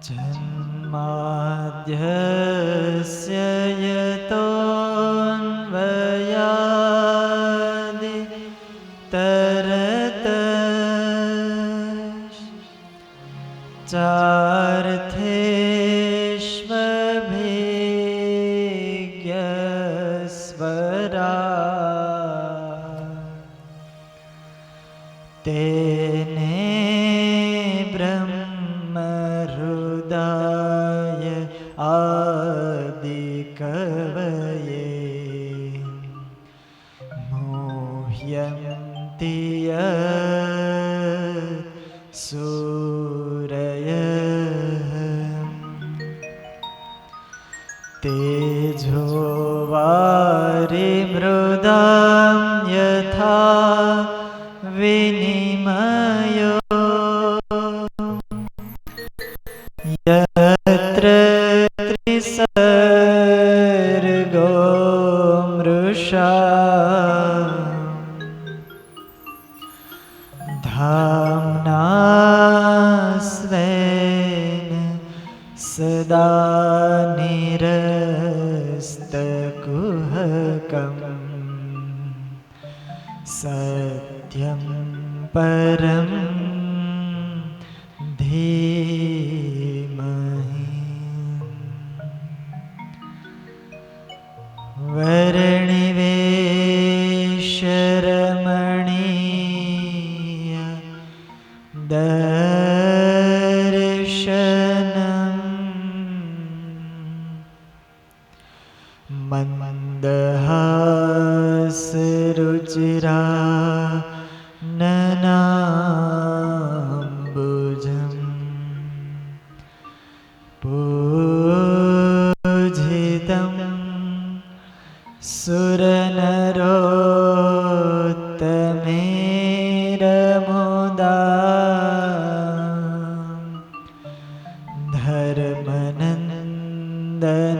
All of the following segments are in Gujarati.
जन्माद्यस्य यतोऽन्वयादि चार्थेष्वभिज्ञस्वरा तेने ब्रह्महृदाय आदिकवये मुह्यन्ति सूरयः तेजो वारिमृदां यथा विनिमयो यत्र त्रिसर्गो मृषा धाम्ना स्वेन सदा निरस्तकुहकम् सत्यं परं धीमहि वर्णिवेशरमणीय दर्शनम् मन्दहासरुचिरा ननाम्बुजम् पूजितं सुरनरोत्तमेरमुदा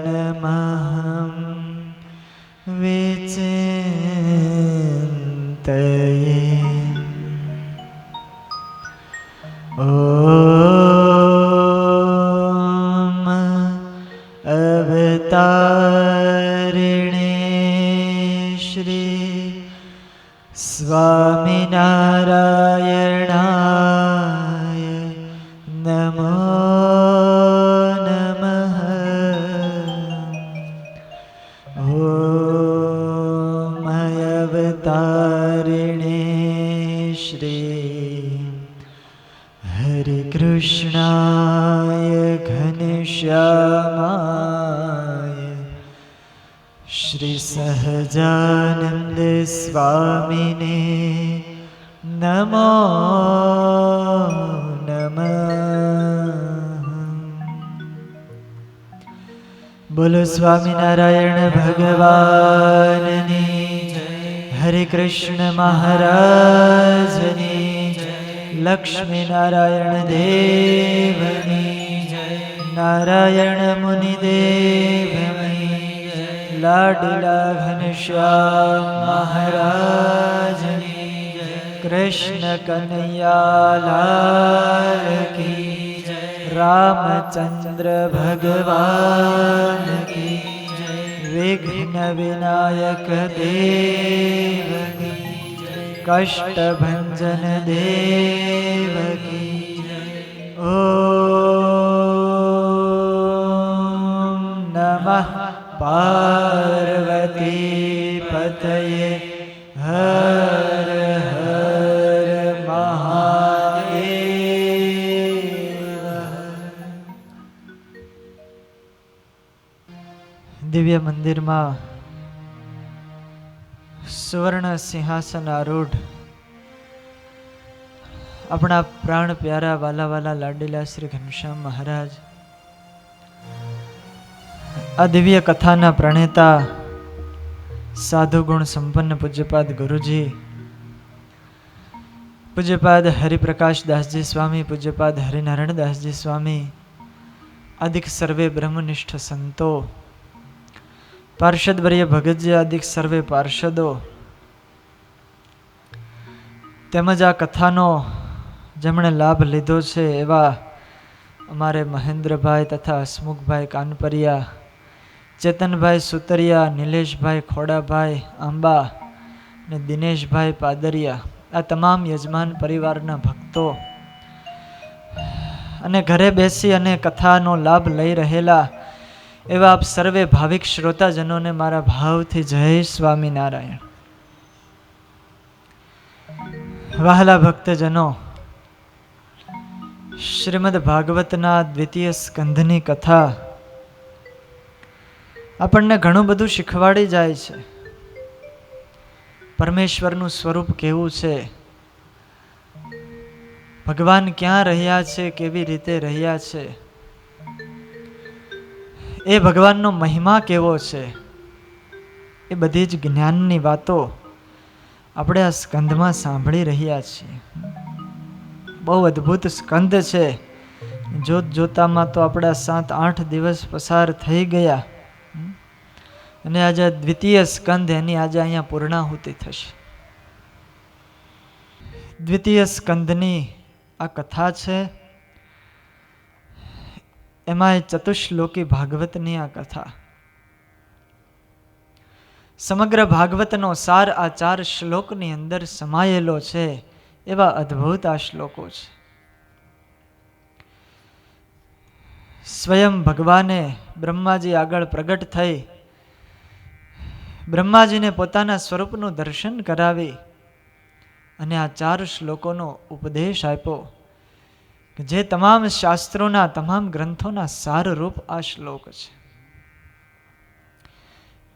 धर्मनन्दनमहं विचिन्तये ॐ अवतारिणे श्री स्वामिनारायणाय नमो नमः ॐ अवतारिणे श्री हरे कृष्णाय घनश्यामाय श्री सहजानंद स्वामिने नमो नमः। बोलो स्वामीनारायण भगवाननी हरे कृष्ण महाराजनी लक्ष्मी नारायण देवनी नारायण मुनि देवनी लाडला घनश्याम महाराजनी कृष्ण कन्हैया लाल की रामचंद्र भगवान की विघ्न विनायक देव की कष्ट भंजन देव की ओम नमः पार्वती पतये हर हर महादेव। दिव्य मंदिर में सुवर्ण सिंहासन आरूढ़ अपना प्राण प्यारा वाला वाला लाडीला श्री घनश्याम महाराज आ दिव्य कथाना प्रणेता साधु गुण संपन्न पूज्यपाद गुरुजी पूज्यपाद हरिप्रकाश दास जी स्वामी पूज्यपाद हरिनारायण दास जी स्वामी अधिक सर्वे ब्रह्मनिष्ठ संतो पार्षद वर्य भगतजी अधिक सर्वे पार्षदों તેમજ આ કથાનો જેમણે લાભ લીધો છે એવા અમારે મહેન્દ્રભાઈ તથા હસમુખભાઈ કાનપરિયા, ચેતનભાઈ સુતરિયા, નિલેશભાઈ ખોડાભાઈ આંબા ને દિનેશભાઈ પાદરિયા, આ તમામ યજમાન પરિવારના ભક્તો અને ઘરે બેસી અને કથાનો લાભ લઈ રહેલા એવા આપ સર્વે ભાવિક શ્રોતાજનોને મારા ભાવથી જય સ્વામિનારાયણ. વહાલા ભક્તજનો, શ્રીમદ ભાગવતના દ્વિતીય સ્કંધની કથા આપણને ઘણું બધું શીખવાડી જાય છે. પરમેશ્વરનું સ્વરૂપ કેવું છે, ભગવાન ક્યાં રહ્યા છે, કેવી રીતે રહ્યા છે, એ ભગવાનનો મહિમા કેવો છે, એ બધી જ જ્ઞાનની વાતો આપણે આ સ્કંધમાં સાંભળી રહ્યા છીએ. બહુ અદ્ભુત સ્કંધ છે. જોત જોતામાં તો આપણા 7-8 દિવસ પસાર થઈ ગયા અને આજે દ્વિતીય સ્કંધ એની આજે અહીંયા પૂર્ણાહુતિ થશે. દ્વિતીય સ્કંધની આ કથા છે, એમાં ચતુશ્લોકી ભાગવતની આ કથા. સમગ્ર ભાગવતનો સાર આ 4 શ્લોકની અંદર સમાયેલો છે. એવા અદ્ભુત આ શ્લોકો છે. સ્વયં ભગવાને બ્રહ્માજી આગળ પ્રગટ થઈ બ્રહ્માજીને પોતાના સ્વરૂપનું દર્શન કરાવી અને આ 4 શ્લોકોનો ઉપદેશ આપ્યો કે જે તમામ શાસ્ત્રોના, તમામ ગ્રંથોના સારરૂપ આ શ્લોક છે.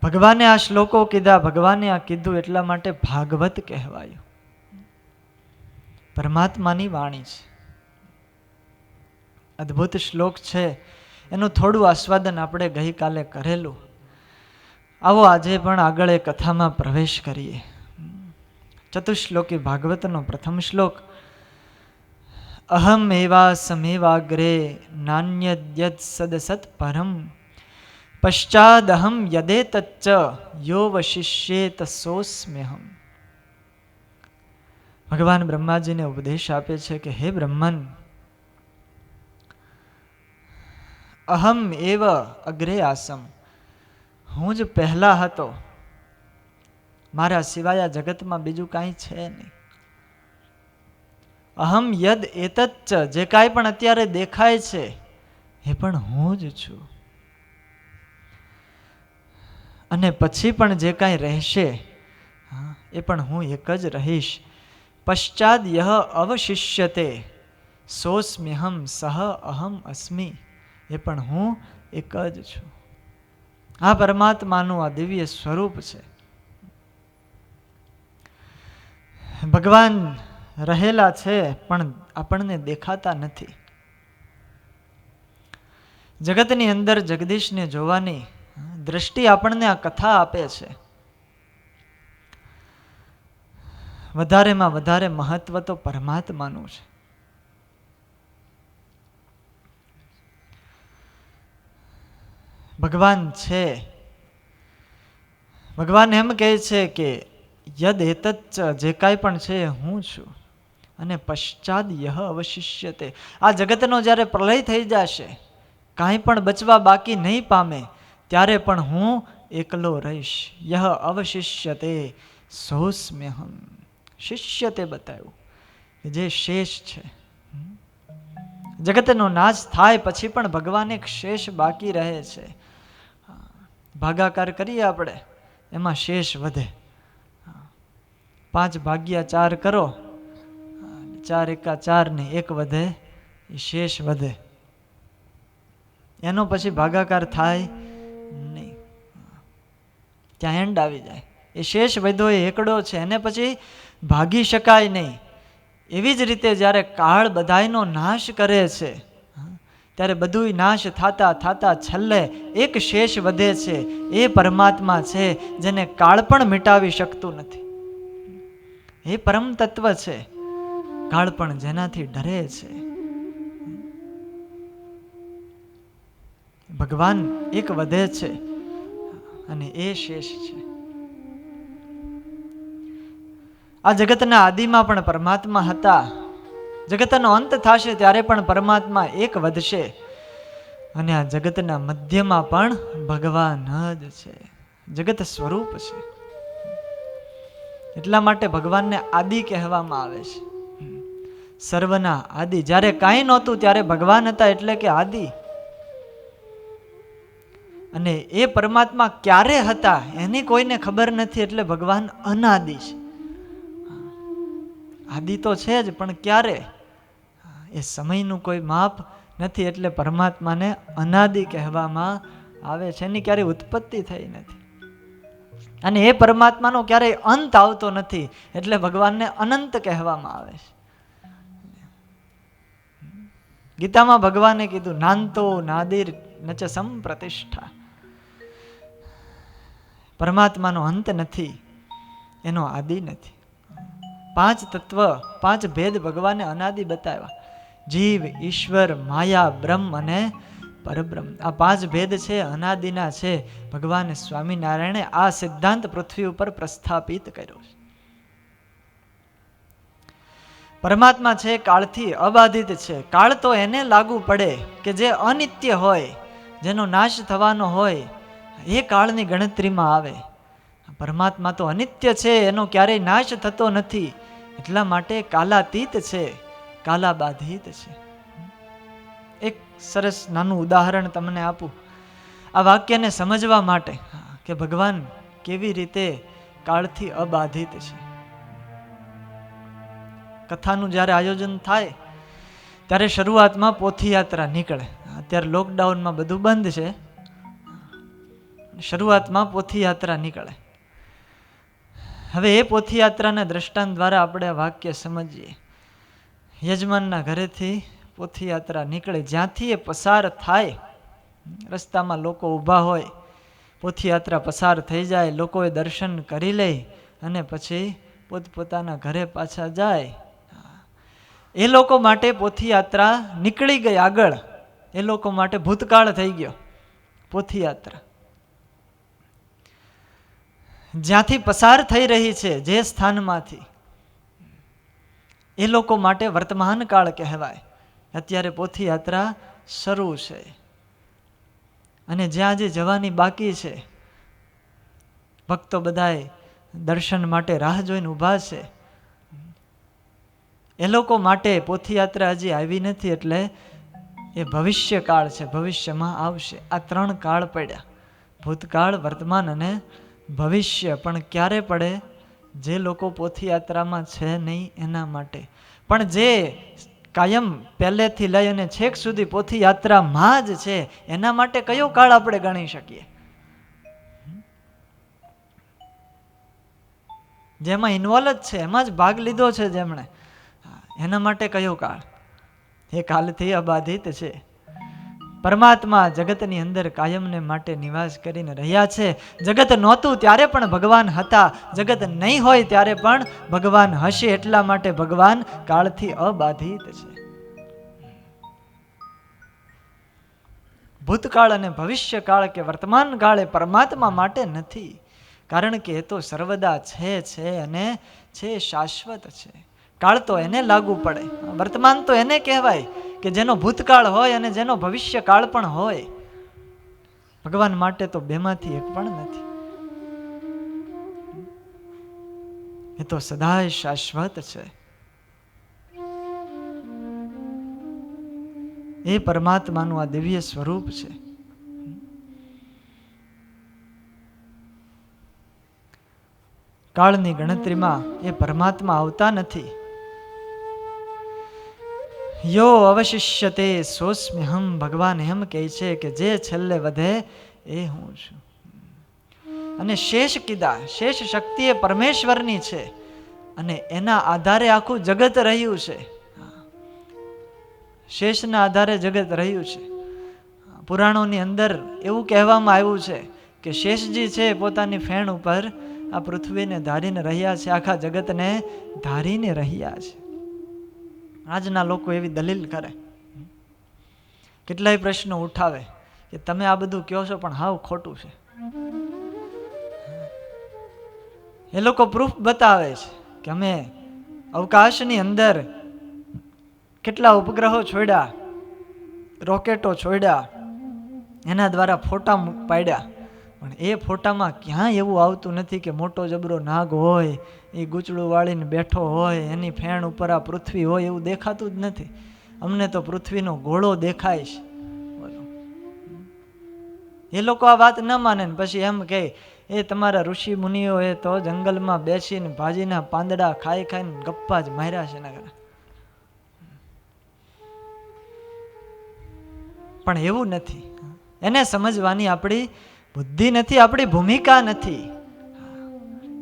ભગવાને આ શ્લોકો કીધા, ભગવાને આ કીધું એટલા માટે ભાગવત કહેવાયું. પરમાત્માની વાણી છે. અદ્ભુત શ્લોક છે. એનું થોડું આસ્વાદન આપણે ગઈકાલે કરેલું. આવો આજે પણ આગળ એ કથામાં પ્રવેશ કરીએ. ચતુશ્લોકી ભાગવતનો પ્રથમ શ્લોક. અહમ એવા સમેવાગ્રે નાન્યદ્યદ સદસત પરમ પશ્ચાદહમ યદેતચ્ચ યો વશિષ્યેત સોસ્મ્યહમ. ભગવાન બ્રહ્માજીને ઉપદેશ આપે છે કે હે બ્રહ્મન, અહમ એવ અગ્રે આસમ, હું જ પહેલા હતો, મારા સિવાય આ જગતમાં બીજું કાંઈ છે નહીં. અહમ યદ એતચ્ચ, જે કાંઈ પણ અત્યારે દેખાય છે એ પણ હું જ છું. અને પછી પણ જે કાંઈ રહેશે એ પણ હું એક જ રહીશ. પશ્ચાદ યહ અવશિષ્યતે સોસ્મ્યહમ સહ અહમ અસ્મિ, એ પણ હું એક જ છું. આ પરમાત્માનું આ દિવ્ય સ્વરૂપ છે. ભગવાન રહેલા છે પણ આપણને દેખાતા નથી. જગતની અંદર જગદીશને જોવાની દ્રષ્ટિ આપણને આ કથા આપે છે. વધારેમાં વધારે મહત્વ તો પરમાત્માનું છે. ભગવાન છે. ભગવાન એમ કહે છે કે યદ એતચ્ચ, જે કાંઈ પણ છે હું છું. અને પશ્ચાદ યહ અવશિષ્યતે, આ જગતનો જ્યારે પ્રલય થઈ જશે, કાંઈ પણ બચવા બાકી નહીં પામે, ત્યારે પણ હું એકલો રહીશ. યહ અવશિષ્યતે સોસ્મ્યહમ. શિષ્ય તે બતાવ્યું કે જે શેષ છે. જગતનો નાશ થાય પછી પણ ભગવાન એક શેષ બાકી રહે છે. ભાગાકાર કરીએ આપણે, એમાં શેષ વધે. 5 ભાગ્યા 4 કરો, 4 એકા 4 ને 1 વધે, એ શેષ વધે. એનો પછી ભાગાકાર થાય નહીં, ત્યાં એન્ડ આવી જાય. એ શેષ વધ્યો એ એકડો છે, એને પછી ભાગી શકાય નહીં. એવી જ રીતે જ્યારે કાળ બધાયનો નાશ કરે છે, ત્યારે બધું નાશ થતા થતા છેલ્લે એક શેષ વધે છે. એ પરમાત્મા છે જેને કાળ પણ મિટાવી શકતું નથી. એ પરમ તત્વ છે, કાળ પણ જેનાથી ડરે છે. ભગવાન એક વધે છે અને એ શેષ છે. આ જગતના આદિમાં પણ પરમાત્મા હતા, જગતનો અંત થશે ત્યારે પણ પરમાત્મા એક વધશે, અને આ જગતના મધ્યમાં પણ ભગવાન જ છે, જગત સ્વરૂપ છે. એટલા માટે ભગવાનને આદિ કહેવામાં આવે છે, સર્વના આદિ. જ્યારે કાંઈ નહોતું ત્યારે ભગવાન હતા, એટલે કે આદિ. અને એ પરમાત્મા ક્યારે હતા એની કોઈને ખબર નથી, એટલે ભગવાન અનાદિ છે. આદિ તો છે જ, પણ ક્યારે એ સમયનું કોઈ માપ નથી, એટલે પરમાત્માને અનાદિ કહેવામાં આવે છે. એની ક્યારેય ઉત્પત્તિ થઈ નથી, અને એ પરમાત્માનો ક્યારેય અંત આવતો નથી, એટલે ભગવાનને અનંત કહેવામાં આવે છે. ગીતામાં ભગવાને કીધું, નાંતો નાદિર નચ સંપ્રતિષ્ઠા. પરમાત્માનો અંત નથી, એનો આદિ નથી. 5 તત્વ, 5 ભેદ ભગવાને અનાદિ બતાવ્યા: જીવ, ઈશ્વર, માયા, બ્રહ્મ અને પરબ્રહ્મ. આ 5 ભેદ છે, અનાદિના છે. ભગવાન સ્વામિનારાયણે આ સિદ્ધાંત પૃથ્વી ઉપર પ્રસ્થાપિત કર્યો છે. પરમાત્મા છે કાળથી અબાધિત છે. કાળ તો એને લાગુ પડે કે જે અનિત્ય હોય, જેનો નાશ થવાનો હોય, એ કાળની ગણતરીમાં આવે. પરમાત્મા તો અનિત્ય છે, એનો ક્યારેય નાશ થતો નથી, એટલા માટે કાલાતીત છે, કાલાબાધિત છે. એક સરસ નાનું ઉદાહરણ તમને આપું આ વાક્યને સમજવા માટે, કે ભગવાન કેવી રીતે કાળથી અબાધિત છે. કથાનું જ્યારે આયોજન થાય ત્યારે શરૂઆતમાં પોથીયાત્રા નીકળે. અત્યારે લોકડાઉનમાં બધું બંધ છે, શરૂઆતમાં પોથીયાત્રા નીકળે. હવે એ પોથીયાત્રાના દ્રષ્ટાંત દ્વારા આપણે આ વાક્ય સમજીએ. યજમાનના ઘરેથી પોથીયાત્રા નીકળે, જ્યાંથી એ પસાર થાય, રસ્તામાં લોકો ઊભા હોય, પોથીયાત્રા પસાર થઈ જાય, લોકોએ દર્શન કરી લે, અને પછી પોતપોતાના ઘરે પાછા જાય. એ લોકો માટે પોથીયાત્રા નીકળી ગઈ આગળ, એ લોકો માટે ભૂતકાળ થઈ ગયો. પોથીયાત્રા જ્યાંથી પસાર થઈ રહી છે, જે સ્થાનમાંથી, એ લોકો માટે વર્તમાન કાળ કહેવાય. અત્યારે પોથીયાત્રા શરૂ છે, અને જ્યાં જે જવાની બાકી છે, ભક્તો બધાએ દર્શન માટે રાહ જોઈને ઊભા છે. એ લોકો માટે પોથીયાત્રા હજી આવી નથી, એટલે એ ભવિષ્ય કાળ છે, ભવિષ્યમાં આવશે. આ 3 કાળ પડ્યા: ભૂતકાળ, વર્તમાન અને ભવિષ્ય. પણ ક્યારે પડે? જે લોકો પોથીયાત્રામાં છે નહીં એના માટે. પણ જે કાયમ પહેલેથી લઈ અને છેક સુધી પોથીયાત્રામાં જ છે, એના માટે કયો કાળ આપણે ગણી શકીએ? જેમાં ઇન્વોલ્વ જ છે, એમાં જ ભાગ લીધો છે જેમણે, એના માટે કયો કાળ? એ કાલથી અબાધિત છે. પરમાત્મા જગતની અંદર કાયમને માટે નિવાસ કરીને રહ્યા છે. જગત નહોતું ત્યારે પણ ભગવાન હતા, જગત નહીં હોય ત્યારે પણ ભગવાન હશે. એટલા માટે ભગવાન કાળથી અબાધિત છે. ભૂતકાળ અને ભવિષ્ય કાળ કે વર્તમાન કાળ એ પરમાત્મા માટે નથી, કારણ કે એ તો સર્વદા છે અને છે શાશ્વત છે. કાળ તો એને લાગુ પડે. વર્તમાન તો એને કહેવાય કે જેનો ભૂતકાળ હોય અને જેનો ભવિષ્ય કાળ પણ હોય. ભગવાન માટે તો બેમાંથી એક પણ નથી. એ તો સદાય શાશ્વત છે. એ પરમાત્માનું આ દિવ્ય સ્વરૂપ છે. કાળની ગણતરીમાં એ પરમાત્મા આવતા નથી. યો અવશિષ્યતે સોસ્મ્યહમ. ભગવાન એમ કહે છે કે જે છેલ્લે વધે એ હું છું. અને શેષ કીધા, શેષ શક્તિ એ પરમેશ્વરની છે, અને એના આધારે આખું જગત રહ્યું છે. શેષના આધારે જગત રહ્યું છે. પુરાણોની અંદર એવું કહેવામાં આવ્યું છે કે શેષજી છે પોતાની ફેણ ઉપર આ પૃથ્વીને ધારીને રહ્યા છે, આખા જગતને ધારીને રહ્યા છે. આજના લોકો એવી દલીલ કરે, કેટલાય પ્રશ્નો ઉઠાવે કે તમે આ બધું કહો છો પણ હાવ ખોટું છે. એ લોકો પ્રૂફ બતાવે છે કે અમે અવકાશની અંદર કેટલા ઉપગ્રહો છોડ્યા, રોકેટો છોડ્યા, એના દ્વારા ફોટા પાડ્યા, પણ એ ફોટામાં ક્યાંય એવું આવતું નથી કે મોટો જબરો નાગ હોય, એ ગૂંચળું વાળીને બેઠો હોય, એની ફેણ ઉપર આ પૃથ્વી હોય, એવું દેખાતું જ નથી. અમને તો પૃથ્વીનો ગોળો દેખાય છે. બોલો, એ લોકો આ વાત ન માને ને પછી એમ કહે એ તમારા ઋષિ મુનિઓએ તો જંગલમાં બેસીને ભાજીના પાંદડા ખાઈ ખાઈને ગપ્પા જ માર્યા છે નગર. પણ એવું નથી. એને સમજવાની આપણી બુદ્ધિ નથી, આપણી ભૂમિકા નથી.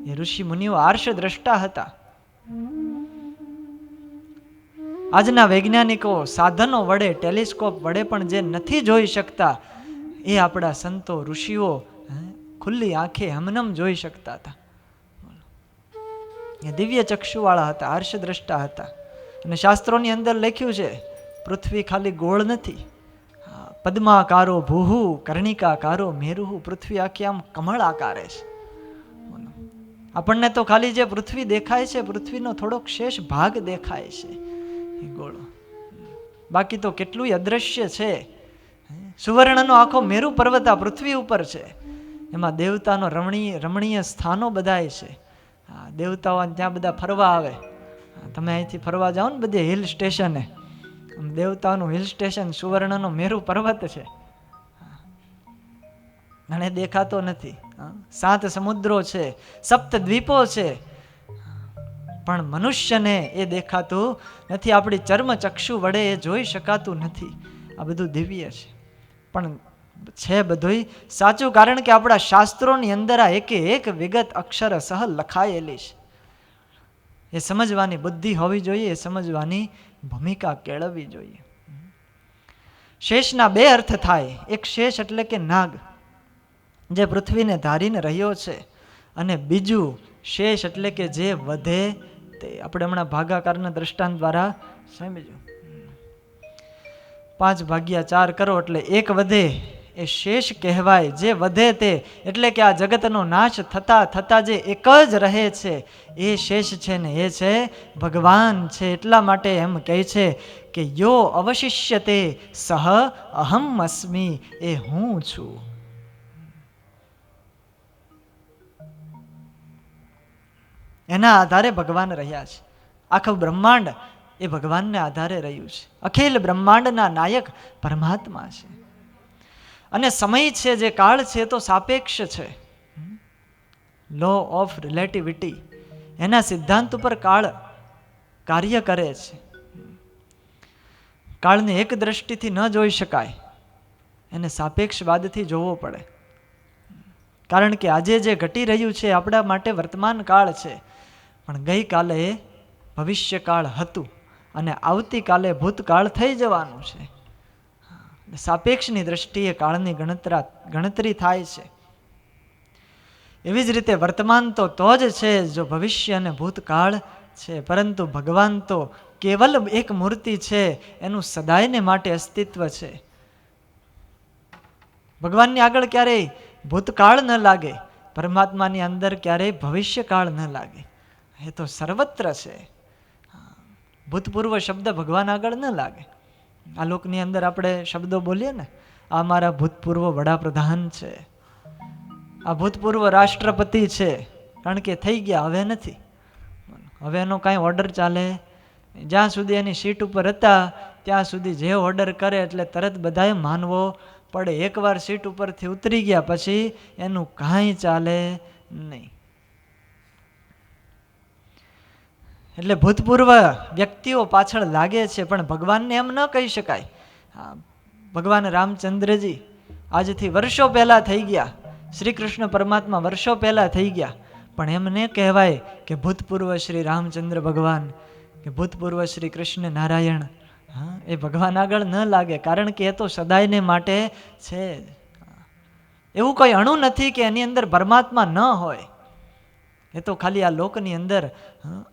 એ ઋષિ મુનિઓ આર્ષ દ્રષ્ટા હતા. આજના વૈજ્ઞાનિકો સાધનો વડે, ટેલિસ્કોપ વડે પણ જે નથી જોઈ શકતા, એ આપણા સંતો ઋષિઓ ખુલ્લી આંખે હમનમ જોઈ શકતા હતા. એ દિવ્ય ચક્ષુવાળા હતા, હર્ષ દ્રષ્ટા હતા. અને શાસ્ત્રોની અંદર લખ્યું છે પૃથ્વી ખાલી ગોળ નથી, પદ્માકારો ભૂહુ કર્ણિકાકારો મેરુહુ. પૃથ્વી આખી આમ કમળ આકારે છે. આપણને તો ખાલી જે પૃથ્વી દેખાય છે, પૃથ્વીનો થોડોક શેષ ભાગ દેખાય છે એ ગોળો. બાકી તો કેટલું અદ્રશ્ય છે. સુવર્ણનો આખો મેરુ પર્વત આ પૃથ્વી ઉપર છે. એમાં દેવતાનો રમણીય સ્થાનો બધાય છે. દેવતાઓ ત્યાં બધા ફરવા આવે. તમે અહીંથી ફરવા જાઓ ને બધે હિલ સ્ટેશને, દેવતાઓનું હિલ સ્ટેશન સુવર્ણનો મેરુ પર્વત છે. અને દેખાતો નથી. 7 સમુદ્રો છે, 7 દ્વીપો છે, પણ મનુષ્યને એ દેખાતું નથી. આપણી ચર્મ ચક્ષુ વડે એ જોઈ શકાતું નથી. આ બધું દિવ્ય છે, પણ છે બધું સાચું, કારણ કે આપણા શાસ્ત્રોની અંદર આ એકે એક વિગત અક્ષરસહ લખાયેલી છે. એ સમજવાની બુદ્ધિ હોવી જોઈએ, એ સમજવાની ભૂમિકા કેળવવી જોઈએ. શેષના 2 અર્થ થાય. એક શેષ એટલે કે નાગ, જે પૃથ્વીને ધારીને રહ્યો છે, અને બીજું શેષ એટલે કે જે વધે તે. આપણે હમણાં ભાગાકારના દ્રષ્ટાંત દ્વારા સમજ્યું. 5/4 કરો એટલે 1 વધે, એ શેષ કહેવાય. જે વધે તે એટલે કે આ જગતનો નાશ થતા થતા જે એક જ રહે છે એ શેષ છે ને એ છે ભગવાન છે. એટલા માટે એમ કહે છે કે યો અવશિષ્યતે સહ અહમ અસ્મિ, એ હું છું. એના આધારે ભગવાન રહ્યા છે. આખું બ્રહ્માંડ એ ભગવાનને આધારે રહ્યું છે. અખિલ બ્રહ્માંડના નાયક પરમાત્મા છે. અને સમય છે, જે કાળ છે, તો સાપેક્ષ છે. લો ઓફ રિલેટિવિટી, એના સિદ્ધાંત ઉપર કાળ કાર્ય કરે છે. કાળને એક દ્રષ્ટિથી ન જોઈ શકાય, એને સાપેક્ષવાદથી જોવો પડે. કારણ કે આજે જે ઘટી રહ્યું છે આપણા માટે વર્તમાન કાળ છે, પણ ગઈકાલે ભવિષ્યકાળ હતું અને આવતીકાલે ભૂતકાળ થઈ જવાનું છે. સાપેક્ષની દ્રષ્ટિએ કાળની ગણતરી થાય છે. એવી જ રીતે વર્તમાન તો જ છે જો ભવિષ્ય અને ભૂતકાળ છે, પરંતુ ભગવાન તો કેવલ એક મૂર્તિ છે, એનું સદાયને માટે અસ્તિત્વ છે. ભગવાનની આગળ ક્યારેય ભૂતકાળ ન લાગે, પરમાત્માની અંદર ક્યારેય ભવિષ્યકાળ ન લાગે. એ તો સર્વત્ર છે. ભૂતપૂર્વ શબ્દ ભગવાન આગળ ન લાગે. આ લોકની અંદર આપણે શબ્દો બોલીએ ને, આ મારા ભૂતપૂર્વ વડાપ્રધાન છે, આ ભૂતપૂર્વ રાષ્ટ્રપતિ છે, કારણ કે થઈ ગયા, હવે નથી. હવે એનો કાંઈ ઓર્ડર ચાલે? જ્યાં સુધી એની સીટ ઉપર હતા ત્યાં સુધી જે ઓર્ડર કરે એટલે તરત બધાએ માનવો પડે. એકવાર સીટ ઉપરથી ઉતરી ગયા પછી એનું કાંઈ ચાલે નહીં. એટલે ભૂતપૂર્વ વ્યક્તિઓ પાછળ લાગે છે, પણ ભગવાનને એમ ન કહી શકાય. ભગવાન રામચંદ્રજી આજથી વર્ષો પહેલા થઈ ગયા, શ્રી કૃષ્ણ પરમાત્મા વર્ષો પહેલા થઈ ગયા, પણ એમને કહેવાય કે ભૂતપૂર્વ શ્રી રામચંદ્ર ભગવાન કે ભૂતપૂર્વ શ્રી કૃષ્ણ નારાયણ. એ ભગવાન આગળ ન લાગે, કારણ કે એ તો સદાયને માટે છે. એવું કોઈ અણુ નથી કે એની અંદર પરમાત્મા ન હોય. એ તો ખાલી આ લોકની અંદર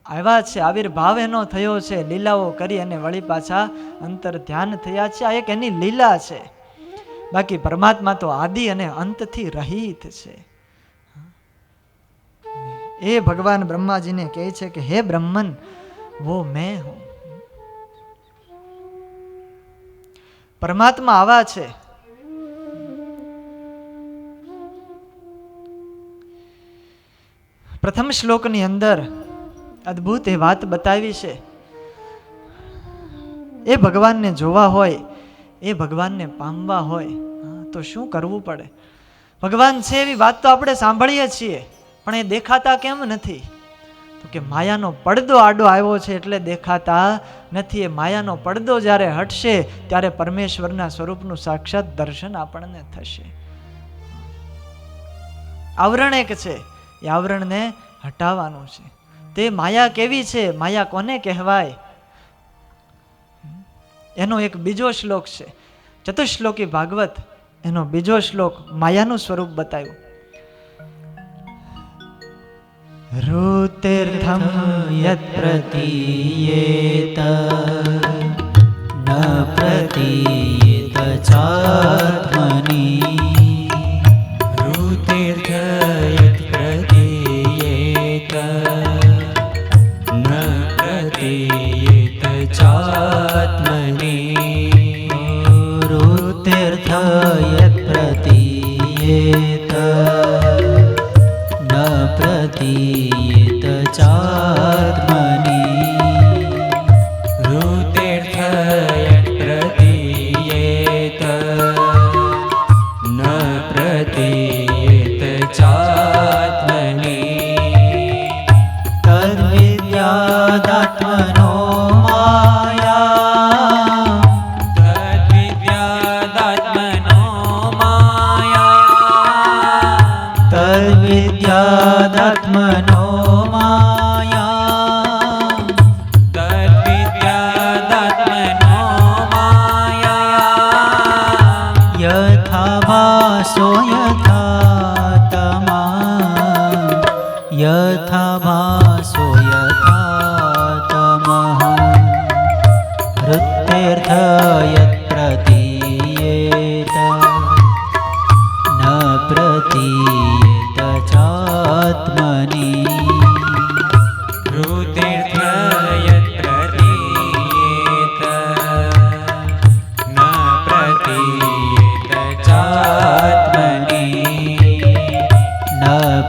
આવ્યા છે, આવિર્ભાવ એનો થયો છે, લીલાઓ કરી અને વળી પાછા અંતર ધ્યાન થયા છે. આ એક એની લીલા છે. બાકી પરમાત્મા તો આદિ અને અંતથી રહિત છે. એ ભગવાન બ્રહ્માજીને કહે છે કે હે બ્રહ્મન, વો મેં હું. પરમાત્મા આવા છે. પ્રથમ શ્લોકની અંદર અદ્ભુત એ વાત બતાવી છે. એ ભગવાનને જોવા હોય, એ ભગવાનને પામવા હોય તો શું કરવું પડે? ભગવાન છે એવી વાત તો આપણે સાંભળીએ છીએ, પણ એ દેખાતા કેમ નથી? તો કે માયાનો પડદો આડો આવ્યો છે એટલે દેખાતા નથી. એ માયાનો પડદો જ્યારે હટશે ત્યારે પરમેશ્વરના સ્વરૂપનું સાક્ષાત દર્શન આપણને થશે. આવરણ એક છે, એ આવરણને હટાવવાનું છે. તે માયા કેવી છે, માયા કોને કહેવાય? એનો એક બીજો શ્લોક છે, ચતુશ્લોકી ભાગવત, એનો બીજો શ્લોક માયાનું સ્વરૂપ બતાવ્યું. ઋતેર્થમ યત પ્રતીયેત ન પ્રતીયેત ચાત્મની ઋતેર્થ યત પ્રતીયેત ન પ્રતીયેત ચાત્મની ઋતેર્થ યત પ્રતીયેત ન પ્રતીયેત ચાત્મની ઋતેર્થ યત પ્રતીયેત ન પ્રતીયેત ચાત્મની તદ્વિદ્યાદાત્મનો માયા તદ્વિદ્યાદાત્મનો માયા તદ્વિદ્યાદાત્મનો માયા તદ્વિદ્યાદાત્મનો માયા યથા ભાસો યથાતમઃ યથા ભાસો યથાતમઃ ઋતેર્થ યત પ્રતીયેત ન પ્રતીયેત ચાત્મની ઋતેર્થ યત પ્રતીયેત ન પ્રતીયેત ચાત્મની ન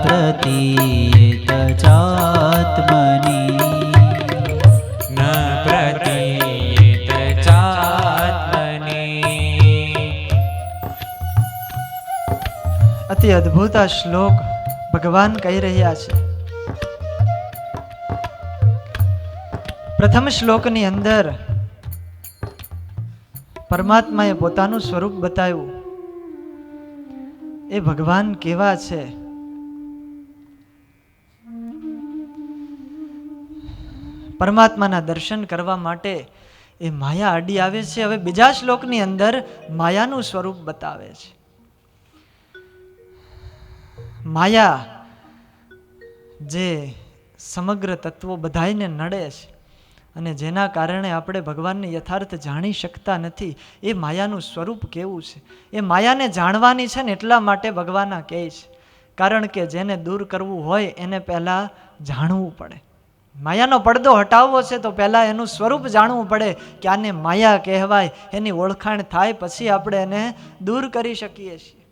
પ્રતીયેત ચાત્મની ન પ્રતીયેત ચાત્મની. અતિ અદ્ભુત આ શ્લોક ભગવાન કહી રહ્યા છે. પ્રથમ શ્લોકની અંદર પરમાત્માએ પોતાનું સ્વરૂપ બતાવ્યું. એ ભગવાન કેવા છે? પરમાત્માના દર્શન કરવા માટે એ માયા આડી આવે છે. હવે બીજા શ્લોકની અંદર માયાનું સ્વરૂપ બતાવે છે. માયા જે સમગ્ર તત્વો બધાયને નડે છે અને જેના કારણે આપણે ભગવાનને યથાર્થ જાણી શકતા નથી, એ માયાનું સ્વરૂપ કેવું છે? એ માયાને જાણવાની છે ને એટલા માટે ભગવાન કહે છે, કારણ કે જેને દૂર કરવું હોય એને પહેલાં જાણવું પડે. માયાનો પડદો હટાવવો છે તો પહેલાં એનું સ્વરૂપ જાણવું પડે કે આને માયા કહેવાય. એની ઓળખાણ થાય પછી આપણે એને દૂર કરી શકીએ છીએ.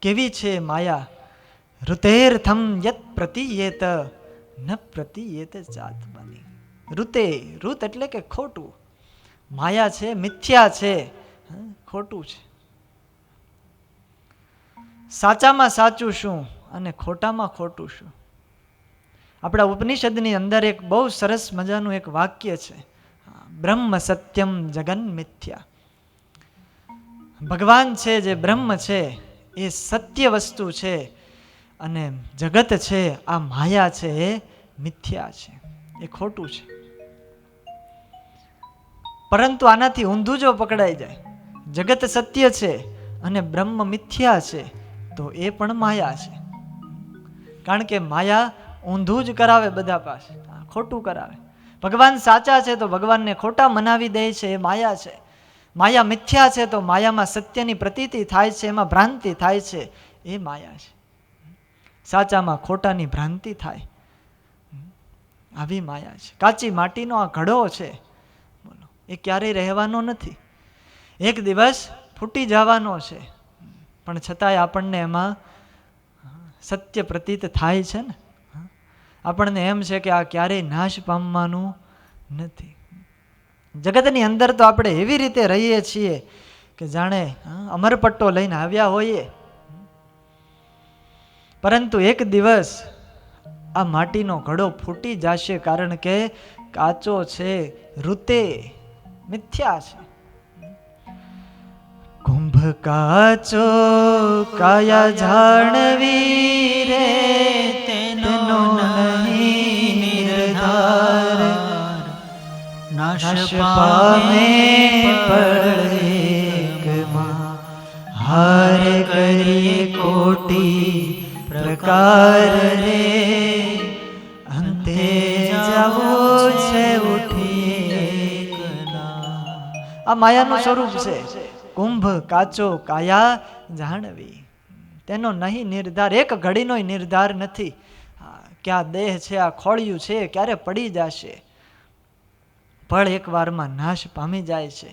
કેવી છે માયા? ઋતેર્થમ યત પ્રતીયેત ન પ્રતીયેત ચાત્મની. ઋતે, ઋત એટલે કે ખોટું. માયા છે, મિથ્યા છે, ખોટું છે. સાચામાં સાચું શું અને ખોટામાં ખોટું શું? આપણા ઉપનિષદની અંદર એક બહુ સરસ મજાનું એક વાક્ય છે, બ્રહ્મ સત્યમ જગન મિથ્યા. ભગવાન છે જે બ્રહ્મ છે એ સત્ય વસ્તુ છે અને જગત છે આ માયા છે એ મિથ્યા છે, એ ખોટું છે. પરંતુ આનાથી ઊંધું જો પકડાઈ જાય, જગત સત્ય છે અને બ્રહ્મ મિથ્યા છે, તો એ પણ માયા છે. કારણ કે માયા ઊંધું જ કરાવે બધા પાસે, ખોટું કરાવે. ભગવાન સાચા છે તો ભગવાનને ખોટા મનાવી દે છે, એ માયા છે. માયા મિથ્યા છે તો માયામાં સત્યની પ્રતીતિ થાય છે, એમાં ભ્રાંતિ થાય છે, એ માયા છે. સાચામાં ખોટાની ભ્રાંતિ થાય, આવી માયા છે. કાચી માટીનો આ ઘડો છે, બોલો, એ ક્યારેય રહેવાનો નથી. એક દિવસ ફૂટી જવાનો છે, પણ છતાંય આપણને એમાં સત્ય પ્રતીત થાય છે ને. આપણને એમ છે કે આ ક્યારેય નાશ પામવાનું નથી. જગતની અંદર તો આપણે એવી રીતે રહીએ છીએ કે જાણે અમરપટ્ટો લઈને આવ્યા હોઈએ, પરંતુ એક દિવસ આ માટીનો ઘડો ફૂટી જશે, કારણ કે કાચો છે, ઋતે મિથ્યા છે. કુંભ કાચો કાયા જાણવી રે, તેનો નહીં નિર્ધાર, નાશ પામે પડેકમાં, હાર કરીએ કોટી પ્રકાર રે, અંતે જવું છે ઉઠી એકલા. આ માયાનું સ્વરૂપ છે. કુંભ કાચો કાયા જાણવી, તેનો નહીં નિર્ધાર, એક ઘડીનો નિર્ધાર નથી કે આ દેહ છે, આ ખોળિયું છે, ક્યારે પડી જશે. ફળ એક વારમાં નાશ પામી જાય છે,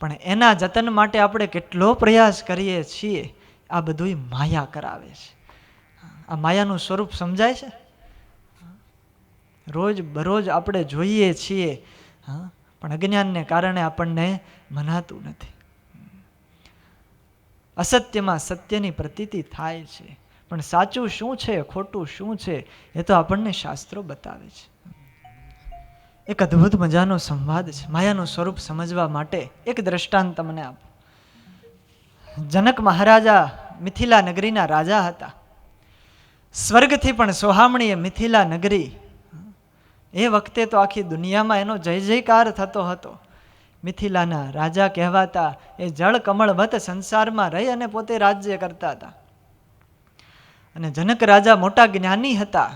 પણ એના જતન માટે આપણે કેટલો પ્રયાસ કરીએ છીએ. આ બધું માયા કરાવે છે. આ માયાનું સ્વરૂપ સમજાય છે? રોજ બરોજ આપણે જોઈએ છીએ, પણ અજ્ઞાનને કારણે આપણને મનાતું નથી. અસત્યમાં સત્યની પ્રતીતિ થાય છે, પણ સાચું શું છે, ખોટું શું છે, એ તો આપણને શાસ્ત્રો બતાવે છે. એક અદ્ભુત મજાનો સંવાદ છે માયાનું સ્વરૂપ સમજવા માટે. એક દ્રષ્ટાંત તમને આપું. જનક મહારાજા મિથિલા નગરીના રાજા હતા. સ્વર્ગથી પણ સોહામણી મિથિલા નગરી. એ વખતે તો આખી દુનિયામાં એનો જય જયકાર થતો હતો. મિથિલાના રાજા કહેવાતા. એ જળ કમળવત સંસારમાં રહી અને પોતે રાજ્ય કરતા હતા. અને જનક રાજા મોટા જ્ઞાની હતા,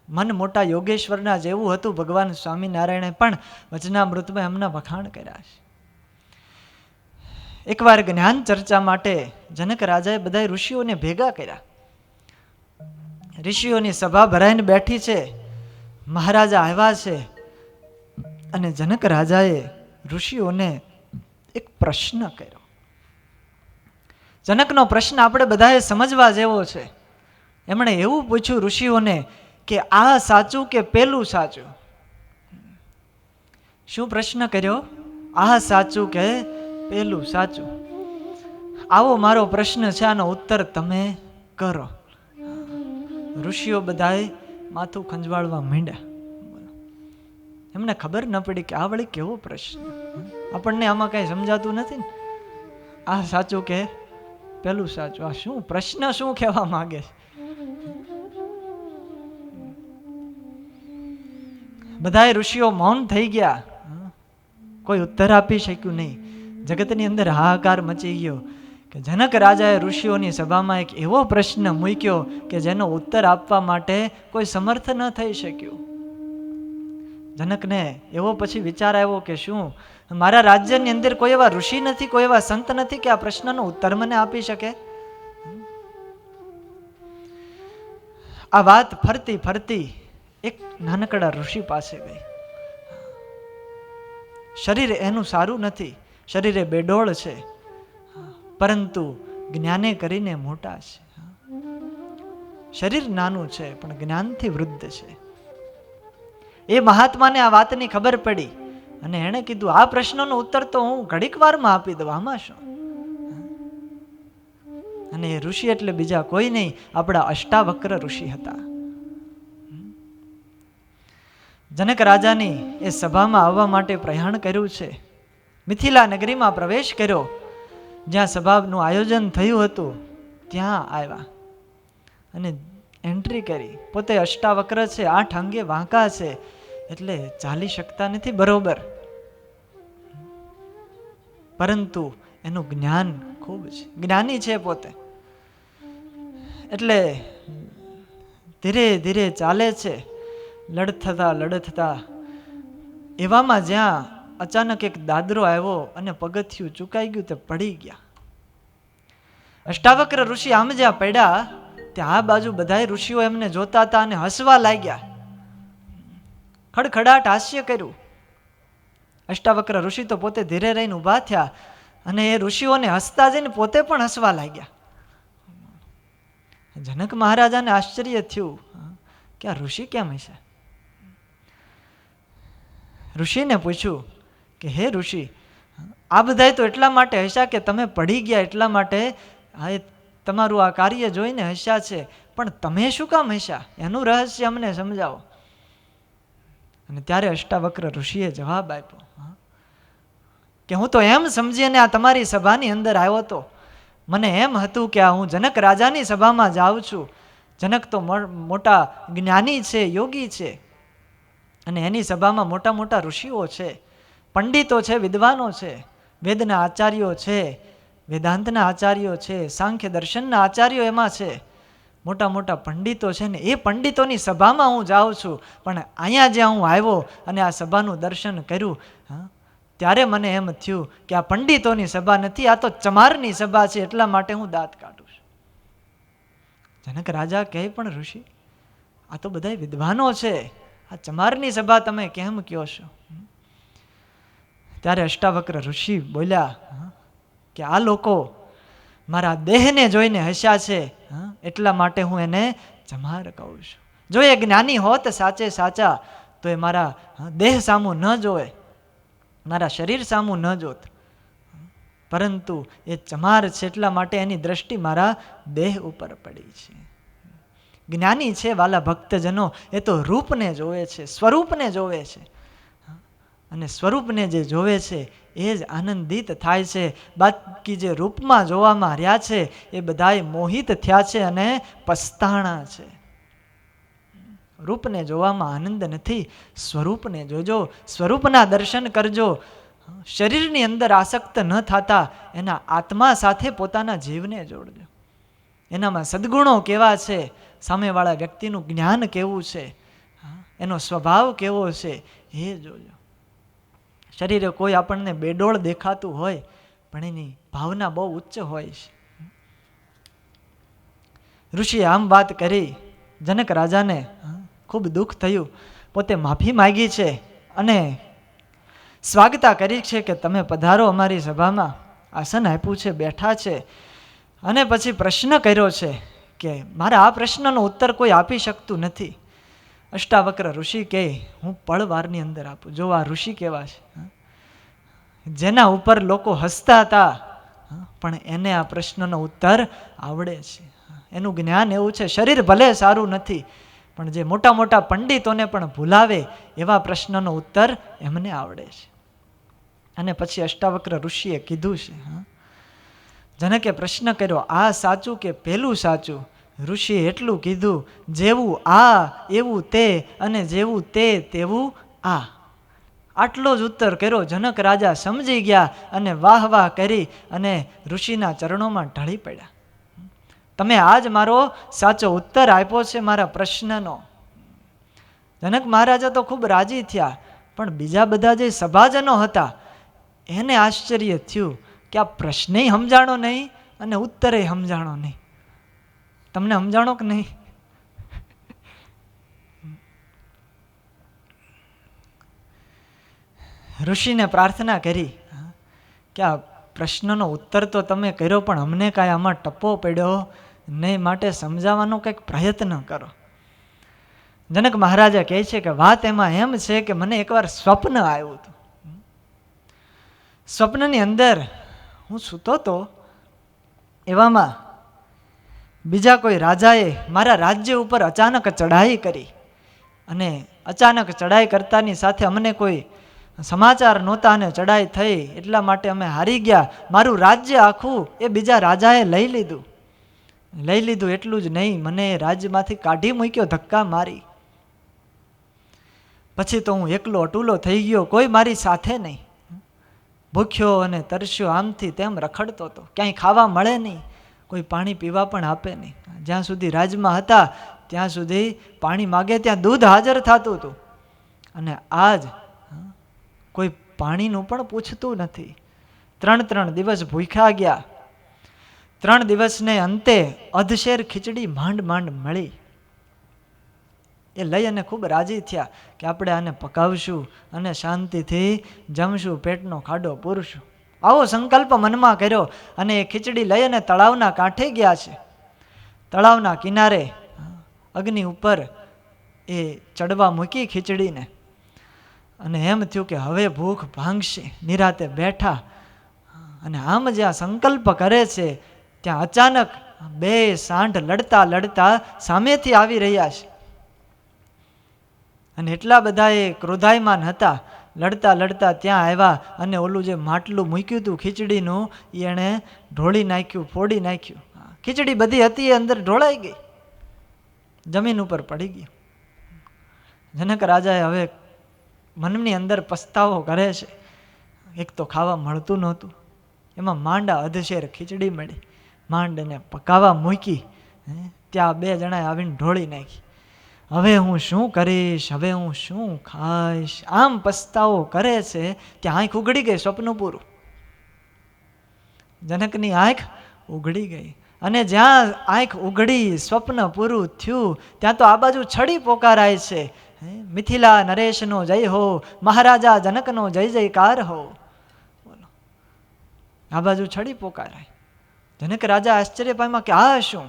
મન મોટા યોગેશ્વરના જેવું હતું. ભગવાન સ્વામિનારાયણે પણ વચનામૃતમાં એમના વખાણ કર્યા છે. એકવાર જ્ઞાન ચર્ચા માટે જનક રાજાએ બધા ઋષિઓને ભેગા કર્યા. ઋષિઓની સભા ભરાઈને બેઠી છે. મહારાજા આવ્યા છે અને જનક રાજાએ ઋષિઓને એક પ્રશ્ન કર્યો. જનકનો પ્રશ્ન આપણે બધાએ સમજવા જેવો છે. એમણે એવું પૂછ્યું ઋષિઓને કે આ સાચું કે પેલું સાચું? શું પ્રશ્ન કર્યો? આ સાચું કે પેલું સાચું? આવો મારો પ્રશ્ન છે, આનો ઉત્તર તમે કરો. ઋષિઓ બધાએ માથું ખંજવાળવા માંડ્યા. એમને ખબર ન પડી કે આ વળી કેવો પ્રશ્ન. આપણને આમાં કઈ સમજાતું નથી ને. આ સાચું કે પેલું સાચું? આ શું પ્રશ્ન, શું કહેવા માંગે છે? બધાએ ઋષિઓ મૌન થઈ ગયા. કોઈ ઉત્તર આપી શક્યું નહીં. જગતની અંદર હાહાકાર મચી ગયો કે જનક રાજાએ ઋષિઓની સભામાં એક એવો પ્રશ્ન મૂક્યો કે જેનો ઉત્તર આપવા માટે કોઈ સમર્થ ન થઈ શક્યું. જનકને એવો પછી વિચાર આવ્યો કે શું મારા રાજ્યની અંદર કોઈ એવા ઋષિ નથી, કોઈ એવા સંત નથી કે આ પ્રશ્નનો ઉત્તર મને આપી શકે? આ વાત ફરતી ફરતી એક નાનકડા ઋષિ પાસે ગઈ. શરીર એનું સારું નથી, શરીરે બેડોળ છે, પરંતુ જ્ઞાને કરીને મોટા છે. શરીર નાનું છે પણ જ્ઞાનથી વૃદ્ધ છે. એ મહાત્માને આ વાતની ખબર પડી અને એણે કીધું આ પ્રશ્નનો ઉત્તર તો હું ઘડીક વારમાં આપી દઉં, આમાં શું? અને એ ઋષિ એટલે બીજા કોઈ નહીં, આપણા અષ્ટાવક્ર ઋષિ હતા. જનક રાજાની એ સભામાં આવવા માટે પ્રયાણ કર્યું છે. મિથિલા નગરીમાં પ્રવેશ કર્યો. જ્યાં સભાનું આયોજન થયું હતું ત્યાં આવ્યા અને એન્ટ્રી કરી. પોતે અષ્ટાવક્ર છે, 8 અંગે વાંકા છે, એટલે ચાલી શકતા નથી બરોબર, પરંતુ એનું જ્ઞાન ખૂબ છે, જ્ઞાની છે પોતે. એટલે ધીરે ધીરે ચાલે છે. લડથતા એવામાં જ્યાં અચાનક એક દાદરો આવ્યો અને પગથિયું ચૂકાઈ ગયું, તે પડી ગયા. અષ્ટાવક્ર ઋષિ આમ જ્યાં પડ્યા ત્યાં આ બાજુ બધા ઋષિઓ એમને જોતા હતા અને હસવા લાગ્યા. ખડખડાટ હાસ્ય કર્યું. અષ્ટાવક્ર ઋષિ તો પોતે ધીરે રહીને ઊભા થયા અને એ ઋષિઓને હસતા જઈને પોતે પણ હસવા લાગ્યા. જનક મહારાજાને આશ્ચર્ય થયું કે આ ઋષિ કેમ હશે. ઋષિને પૂછ્યું કે હે ઋષિ, આ બધાય તો એટલા માટે હસ્યા કે તમે પડી ગયા એટલા માટે આ તમારું આ કાર્ય જોઈને હસ્યા છે, પણ તમે શું કામ હસ્યા એનું રહસ્ય અમને સમજાવો. અને ત્યારે અષ્ટાવક્ર ઋષિએ જવાબ આપ્યો કે હું તો એમ સમજીને આ તમારી સભાની અંદર આવ્યો હતો. મને એમ હતું કે આ હું જનક રાજાની સભામાં જાઉં છું. જનક તો મોટા જ્ઞાની છે, યોગી છે, અને એની સભામાં મોટા મોટા ઋષિઓ છે, પંડિતો છે, વિદ્વાનો છે, વેદના આચાર્યો છે, વેદાંતના આચાર્યો છે, સાંખ્ય દર્શનના આચાર્યો એમાં છે, મોટા મોટા પંડિતો છે ને એ પંડિતોની સભામાં હું જાઉં છું. પણ અહીંયા જ્યાં હું આવ્યો અને આ સભાનું દર્શન કર્યું, ત્યારે મને એમ થયું કે આ પંડિતોની સભા નથી, આ તો ચમારની સભા છે, એટલા માટે હું દાંત કાઢું છું. જનક રાજા કહે પણ ઋષિ, આ તો બધા વિદ્વાનો છે, આ ચમારની સભા તમે કેમ કહો છો? ત્યારે અષ્ટાવક્ર ઋષિ બોલ્યા કે આ લોકો મારા દેહને જોઈને હસ્યા છે, એટલા માટે હું એને ચમાર કહું છું. જો એ જ્ઞાની હોત સાચે સાચા તો એ મારા દેહ સામું ન જોવે, મારા શરીર સામું ન જોત, પરંતુ એ ચમાર છે એટલા માટે એની દ્રષ્ટિ મારા દેહ ઉપર પડી છે. જ્ઞાની છે વાલા ભક્તજનો, એ તો રૂપને જોવે છે, સ્વરૂપને જોવે છે, અને સ્વરૂપને જે જોવે છે એ જ આનંદિત થાય છે. બાકી જે રૂપમાં જોવામાં રહ્યા છે એ બધાય મોહિત થયા છે અને પસ્તાણા છે. રૂપને જોવામાં આનંદ નથી, સ્વરૂપને જોજો, સ્વરૂપના દર્શન કરજો. શરીરની અંદર આસક્ત ન થતા એના આત્મા સાથે પોતાના જીવને જોડજો. એનામાં સદ્ગુણો કેવા છે, સામેવાળા વ્યક્તિનું જ્ઞાન કેવું છે, એનો સ્વભાવ કેવો છે એ જોજો. શરીરે કોઈ આપણને બેડોળ દેખાતું હોય પણ એની ભાવના બહુ ઉચ્ચ હોય છે. ઋષિએ આમ વાત કરી, જનક રાજાને ખૂબ દુઃખ થયું, પોતે માફી માગી છે અને સ્વાગતા કરી છે કે તમે પધારો અમારી સભામાં, આસન આપ્યું છે, બેઠા છે. અને પછી પ્રશ્ન કર્યો છે કે મારા આ પ્રશ્નનો ઉત્તર કોઈ આપી શકતું નથી. અષ્ટાવક્ર ઋષિ કહે હું પળવારની અંદર આપું. જો આ ઋષિ કેવા છે, જેના ઉપર લોકો હસતા હતા પણ એને આ પ્રશ્નનો ઉત્તર આવડે છે. એનું જ્ઞાન એવું છે, શરીર ભલે સારું નથી પણ જે મોટા મોટા પંડિતોને પણ ભૂલાવે એવા પ્રશ્નનો ઉત્તર એમને આવડે છે. અને પછી અષ્ટાવક્ર ઋષિએ કીધું છે, જનકે પ્રશ્ન કર્યો આ સાચું કે પેલું સાચું? ઋષિએ એટલું કીધું, જેવું આ એવું તે, અને જેવું તે તેવું આ. આટલો જ ઉત્તર કર્યો. જનક રાજા સમજી ગયા અને વાહ વાહ કરી અને ઋષિના ચરણોમાં ઢળી પડ્યા. તમે આજ મારો સાચો ઉત્તર આપ્યો છે મારા પ્રશ્નનો. જનક મહારાજા તો ખૂબ રાજી થયા, પણ બીજા બધા જે સભાજનો હતા એને આશ્ચર્ય થયું કે આ પ્રશ્ને સમજાણો નહીં અને ઉત્તરે સમજાણો નહીં. તમને સમજાણો કે નહીં? ઋષિને પ્રાર્થના કરી કે આ પ્રશ્નનો ઉત્તર તો તમે કર્યો પણ અમને કાંઈ આમાં ટપ્પો પડ્યો નહીં, માટે સમજાવવાનો કંઈક પ્રયત્ન કરો. જનક મહારાજા કહે છે કે વાત એમાં એમ છે કે મને એકવાર સ્વપ્ન આવ્યું હતું. સ્વપ્નની અંદર હું સૂતો હતો, એવામાં બીજા કોઈ રાજાએ મારા રાજ્ય ઉપર અચાનક ચઢાઈ કરી, અને અચાનક ચઢાઈ કરતાની સાથે અમને કોઈ સમાચાર નહોતા અને ચઢાઈ થઈ એટલા માટે અમે હારી ગયા. મારું રાજ્ય આખું એ બીજા રાજાએ લઈ લીધું. એટલું જ નહીં, મને રાજ્યમાંથી કાઢી મૂક્યો ધક્કા મારી. પછી તો હું એકલો અટૂલો થઈ ગયો, કોઈ મારી સાથે નહીં. ભૂખ્યો અને તરસ્યો આમથી તેમ રખડતો હતો. ક્યાંય ખાવા મળે નહીં, કોઈ પાણી પીવા પણ આપે નહીં. જ્યાં સુધી રાજમાં હતા ત્યાં સુધી પાણી માગે ત્યાં દૂધ હાજર થતું હતું, અને આજ કોઈ પાણીનું પણ પૂછતું નથી. 3 દિવસ ભૂખ્યા ગયા. 3 દિવસને અંતે અધશેર ખીચડી માંડ માંડ મળી. એ લઈ અને ખૂબ રાજી થયા કે આપણે આને પકાવશું અને શાંતિથી જમશું, પેટનો ખાડો પૂરશું. આવો સંકલ્પ મનમાં કર્યો અને એ ખીચડી લઈ અને તળાવના કાંઠે ગયા છે. તળાવના કિનારે અગ્નિ ઉપર એ ચડવા મૂકી ખીચડીને અને એમ થયું કે હવે ભૂખ ભાંગશે. નિરાતે બેઠા અને આમ જ્યાં સંકલ્પ કરે છે ત્યાં અચાનક બે સાંઢ લડતા લડતા સામેથી આવી રહ્યા છે. અને એટલા બધા એ ક્રોધાયમાન હતા, લડતા લડતા ત્યાં આવ્યા અને ઓલું જે માટલું મૂક્યું હતું ખીચડીનું એ એણે ઢોળી નાખ્યું, ફોડી નાખ્યું. ખીચડી બધી હતી એ અંદર ઢોળાઈ ગઈ, જમીન ઉપર પડી ગઈ. જનક રાજાએ હવે મનની અંદર પસ્તાવો કરે છે. એક તો ખાવા મળતું નહોતું, એમાં માંડા અધશેર ખીચડી મળી, માંડ એને પકાવવા મૂકી, ત્યાં બે જણાએ આવીને ઢોળી નાખી. હવે હું શું કરીશ, હવે હું શું ખાઈશ, આમ પસ્તાવો કરે છે. ત્યાં આંખ ઉઘડી ગઈ, સ્વપ્ન પૂરું. જનકની આંખ ઉઘડી ગઈ અને જ્યાં આંખ ઉઘડી, સ્વપ્ન પૂરું થયું, ત્યાં તો આ બાજુ છડી પોકારાય છે, મિથિલા નરેશનો જય હો, મહારાજા જનકનો જય જયકાર હો. બોલો, આ બાજુ છડી પોકારાય. જનક રાજા આશ્ચર્ય પામ્યા કે આ શું?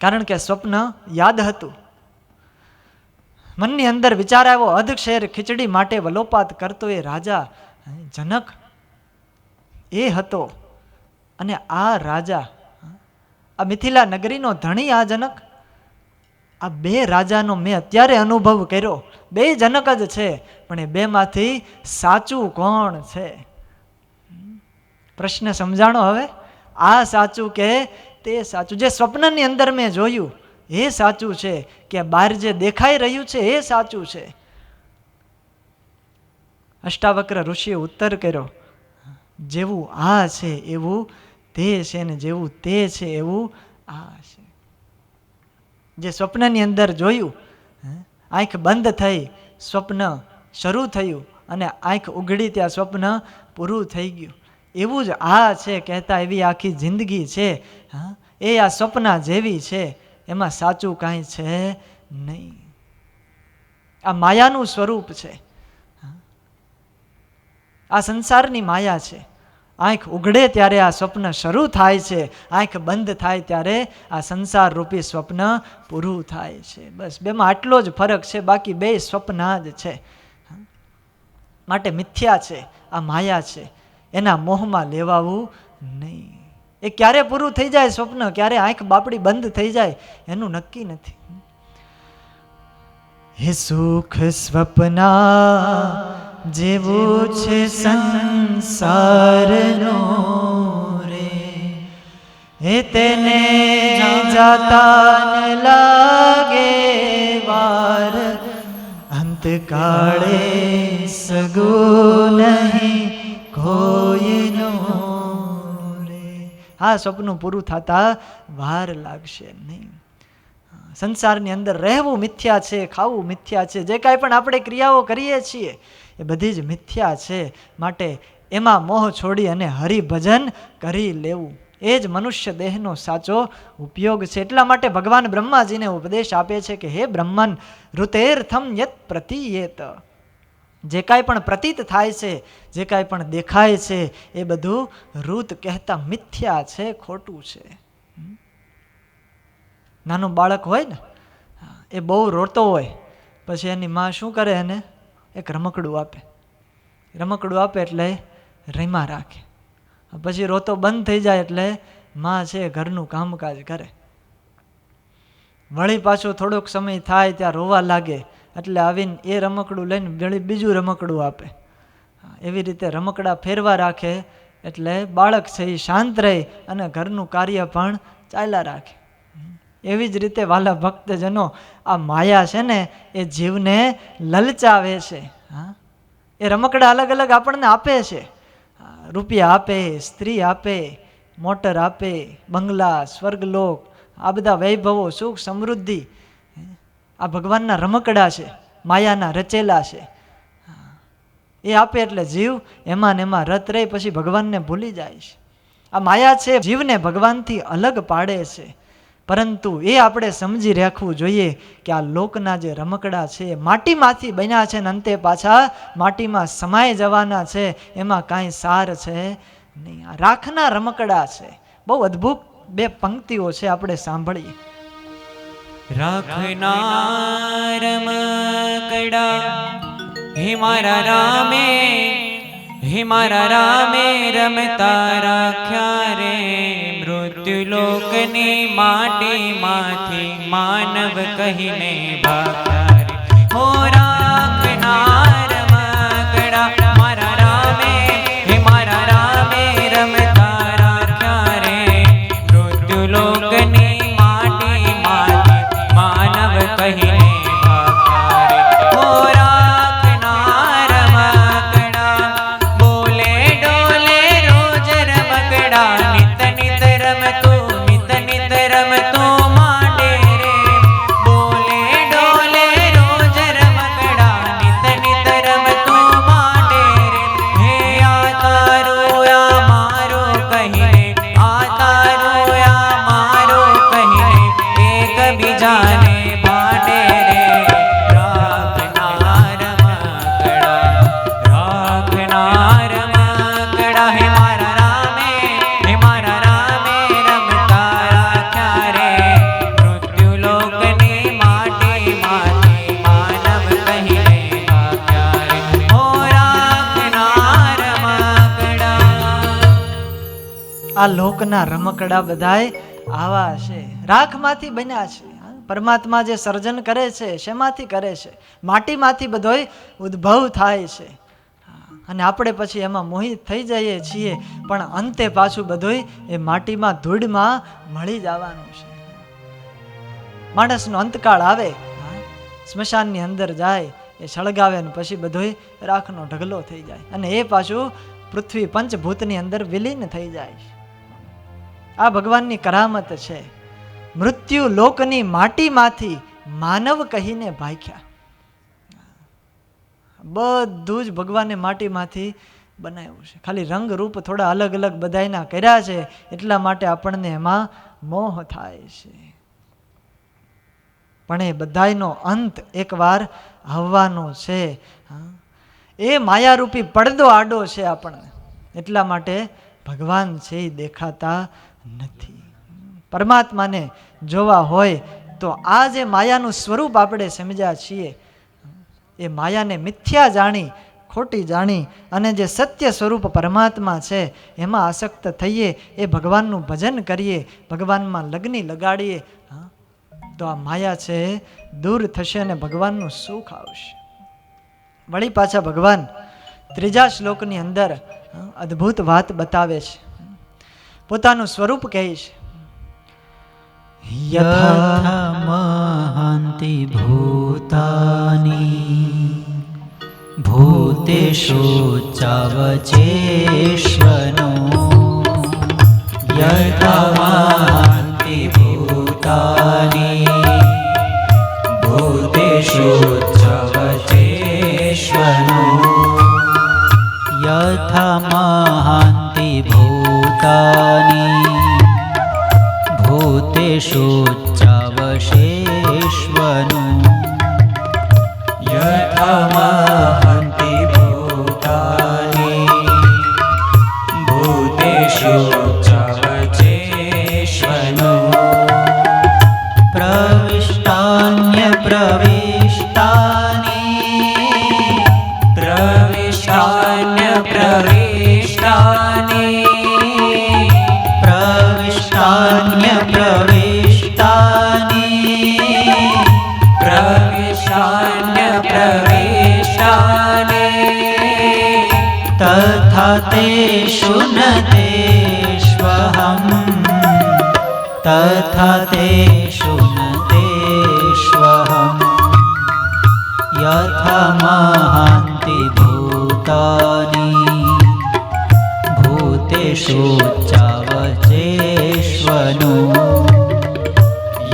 કારણ કે સ્વપ્ન યાદ હતું. મનની અંદર વિચાર આવ્યો, અધશેર ખીચડી માટે વલોપાત કરતો એ રાજા જનક એ હતો અને આ રાજા, આ મિથિલા નગરીનો ધણી આ જનક. આ બે રાજાનો મેં અત્યારે અનુભવ કર્યો. બે જનક જ છે, પણ એ બેમાંથી સાચું કોણ છે? પ્રશ્ન સમજાણો હવે? આ સાચું કે તે સાચું? જે સ્વપ્નની અંદર મેં જોયું એ સાચું છે કે બહાર જે દેખાઈ રહ્યું છે એ સાચું છે? અષ્ટાવક્ર ઋષિએ ઉત્તર કર્યો, જેવું આ છે એવું તે છે ને જેવું તે છે એવું આ છે. જે સ્વપ્નની અંદર જોયું, આંખ બંધ થઈ, સ્વપ્ન શરૂ થયું અને આંખ ઉઘડી ત્યાં સ્વપ્ન પૂરું થઈ ગયું. એવું જ આ છે કહેતા એવી આખી જિંદગી છે. એ આ સ્વપ્ના જેવી છે, એમાં સાચું કાંઈ છે નહીં. આ માયાનું સ્વરૂપ છે, આ સંસારની માયા છે. આંખ ઉઘડે ત્યારે આ સ્વપ્ન શરૂ થાય છે, આંખ બંધ થાય ત્યારે આ સંસાર રૂપી સ્વપ્ન પૂરું થાય છે. બસ બેમાં આટલો જ ફરક છે, બાકી બે સ્વપ્ના જ છે. માટે મિથ્યા છે, આ માયા છે, એના મોહમાં લેવાવું નહીં. એ ક્યારે પૂરું થઈ જાય સ્વપ્ન, ક્યારે આંખ બાપડી બંધ થઈ જાય એનું નક્કી નથી. હે સુખ સ્વપ્ના જેવું છે સંસારનો રે, હે તેને જાતા ન લાગે વાર, અંતકાળે સગું નહીં કોઈનો રે. આ સપનું પૂરું થતા વાર લાગશે નહીં. સંસારની અંદર રહેવું મિથ્યા છે, ખાવું મિથ્યા છે, જે કાંઈ પણ આપણે ક્રિયાઓ કરીએ છીએ એ બધી જ મિથ્યા છે. માટે એમાં મોહ છોડી અને હરિભજન કરી લેવું એ જ મનુષ્ય દેહનો સાચો ઉપયોગ છે. એટલા માટે ભગવાન બ્રહ્માજીને ઉપદેશ આપે છે કે હે બ્રહ્મન, ઋતેર્થમ યત પ્રતીયેત. જે કાંઈ પણ પ્રતીત થાય છે, જે કાંઈ પણ દેખાય છે એ બધું ઋત કહેતા મિથ્યા છે, ખોટું છે. નાનું બાળક હોય ને, એ બહુ રોતો હોય, પછી એની માં શું કરે, એને એક રમકડું આપે. રમકડું આપે એટલે રમ્યા રાખે. પછી રોતો બંધ થઈ જાય એટલે માં છે ઘરનું કામકાજ કરે. વળી પાછું થોડોક સમય થાય ત્યાં રોવા લાગે એટલે આવીને એ રમકડું લઈને વળી બીજું રમકડું આપે. એવી રીતે રમકડા ફેરવા રાખે એટલે બાળક છે એ શાંત રહે અને ઘરનું કાર્ય પણ ચાલ્યા રાખે. એવી જ રીતે વાલા ભક્તજનો, આ માયા છે ને એ જીવને લલચાવે છે. એ રમકડા અલગ અલગ આપણને આપે છે. રૂપિયા આપે, સ્ત્રી આપે, મોટર આપે, બંગલા, સ્વર્ગલોક, આ બધા વૈભવો, સુખ, સમૃદ્ધિ, આ ભગવાનના રમકડા છે, માયાના રચેલા છે. એ આપે એટલે જીવ એમાં ને એમાં રત રહી પછી ભગવાનને ભૂલી જાય છે. આ માયા છે જીવને ભગવાનથી અલગ પાડે છે. પરંતુ એ આપણે સમજી રાખવું જોઈએ કે આ લોકના જે રમકડા છે માટીમાંથી બન્યા છે ને અંતે પાછા માટીમાં સમાઈ જવાના છે, એમાં કાંઈ સાર છે નહીં. આ રાખના રમકડા છે. બહુ અદ્ભુત બે પંક્તિઓ છે, આપણે સાંભળીએ. રાખના રમકડા હે મારા રામે, હે મારા રામે રમતા રાખ્યા રે, મૃત્યુલોકની માટીમાંથી માનવ કહીને ભાગ્યા રે. હો રાખના રમકડા મારા રામે, હે મારા રામે રમતા રાખ્યા રે, મૃત્યુલોકની માટીમાંથી માનવ કહીને ભાગ્યા રે. હો રાખના રમકડા બોલે ડોલે રોજ રમકડા, નિત નિત રમતું નિત નિત રમતું માંડે રે. બોલે ડોલે રોજ રમકડા, નિત નિત રમતું માંડે રે. હે આ તારું આ મારું કહીને, આ તારું આ મારું કહીને એકબીજાને બાંધે રે. રાખના રમકડા, રાખના રમકડા હે મારા રામે, હે મારા રામે રમતા રાખ્યા રે, મૃત્યુલોકની માટીમાંથી માનવ કહીને ભાગ્યા રે. હો રાખના રમકડા. આ લોકના રમકડા બધાય આવા છે, રાખમાંથી બન્યા છે. પરમાત્મા જે સર્જન કરે છે શેમાંથી કરે છે? માટીમાંથી બધોય ઉદ્ભવ થાય છે. અને આપણે પછી એમાં મોહિત થઈ જઈએ છીએ, પણ અંતે પાછું બધુંય એ માટીમાં ધૂળમાં મળી જવાનું છે. માણસનો અંતકાળ આવે, સ્મશાનની અંદર જાય, એ સળગાવે ને પછી બધોય રાખનો ઢગલો થઈ જાય, અને એ પાછું પૃથ્વી પંચભૂતની અંદર વિલીન થઈ જાય. આ ભગવાનની કરામત છે. મૃત્યુ લોકની માટીમાંથી માનવ કહીને ભાગ્યા. બધું જ ભગવાને માટીમાંથી બનાવ્યું છે. ખાલી રંગ રૂપ થોડા અલગ અલગ બધાયના કર્યા છે, એટલા માટે આપણને એમાં મોહ થાય છે. પણ એ બધાયનો અંત એકવાર આવવાનો છે. એ માયારૂપી પડદો આડો છે આપણને, એટલા માટે ભગવાન છે એ દેખાતા નથી. પરમાત્માને જોવા હોય તો આ જે માયાનું સ્વરૂપ આપણે સમજ્યા છીએ, એ માયાને મિથ્યા જાણી, ખોટી જાણી, અને જે સત્ય સ્વરૂપ પરમાત્મા છે એમાં આસક્ત થઈએ, એ ભગવાનનું ભજન કરીએ, ભગવાનમાં લગ્ની લગાડીએ, તો આ માયા છે દૂર થશે અને ભગવાનનું સુખ આવશે. વળી પાછા ભગવાન ત્રીજા શ્લોકની અંદર અદ્ભુત વાત બતાવે છે, પોતાનું સ્વરૂપ કહે છે. યથા મહાન્તિ ભૂતાની ભૂતેષુ ચાવચેશ્વનો, યથા મહાન્તિ ભૂતાની ભૂતેષુ ચાવચેશ્વનો, યથા મહાન્તિ ભૂતાની ભૂતેષુ ચાવશેશ્વનો, યથા મહાન્તિ ભૂતાની ભૂતેષુ ચાવચેશ્વનો, પ્રવિષ્ટાન્ય પ્રવિષ્ટાની પ્રવિષ્ટાન્ય પ્રવિષ્ટાની પ્રવિષ્ટાન્ય પ્રવિષ્ટાની પ્રવિષ્ટાન્ય પ્રવિષ્ટાની તથા તેષુ ન તેષ્વહં, તથા તેષુ ન તેષ્વહં, યથા મહાન્તિ ભૂતાની ભૂતેષુ ચાવચેશ્વનો,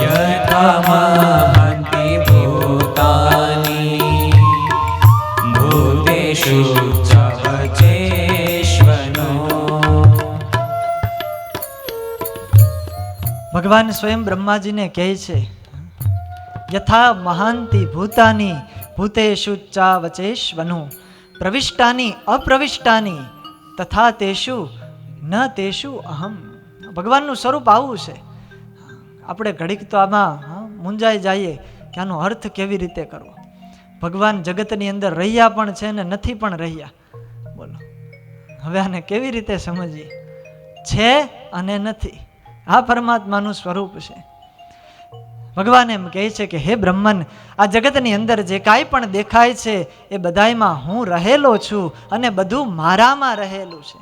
યથા મહાન્તિ ભૂતાની ભૂતેષુ ચાવચેશ્વનો. ભગવાન સ્વયં બ્રહ્માજીને કહે છે, યથા મહાંતિ ભૂતાની ભૂતેષુ ચાવચેષ્વનુ પ્રવિષ્ટાની અપ્રવિષ્ટાની તથા તેષુ ન તેષુ અહમ. ભગવાનનું સ્વરૂપ આવું છે. આપણે ઘડીક તો આમાં મૂંઝાઈ જઈએ કે આનો અર્થ કેવી રીતે કરવો. ભગવાન જગતની અંદર રહ્યા પણ છે ને નથી પણ રહ્યા. બોલો હવે આને કેવી રીતે સમજીએ? છે અને નથી, આ પરમાત્માનું સ્વરૂપ છે. ભગવાન એમ કહે છે કે હે બ્રહ્મન, આ જગતની અંદર જે કાંઈ પણ દેખાય છે એ બધાયમાં હું રહેલો છું અને બધું મારામાં રહેલું છે.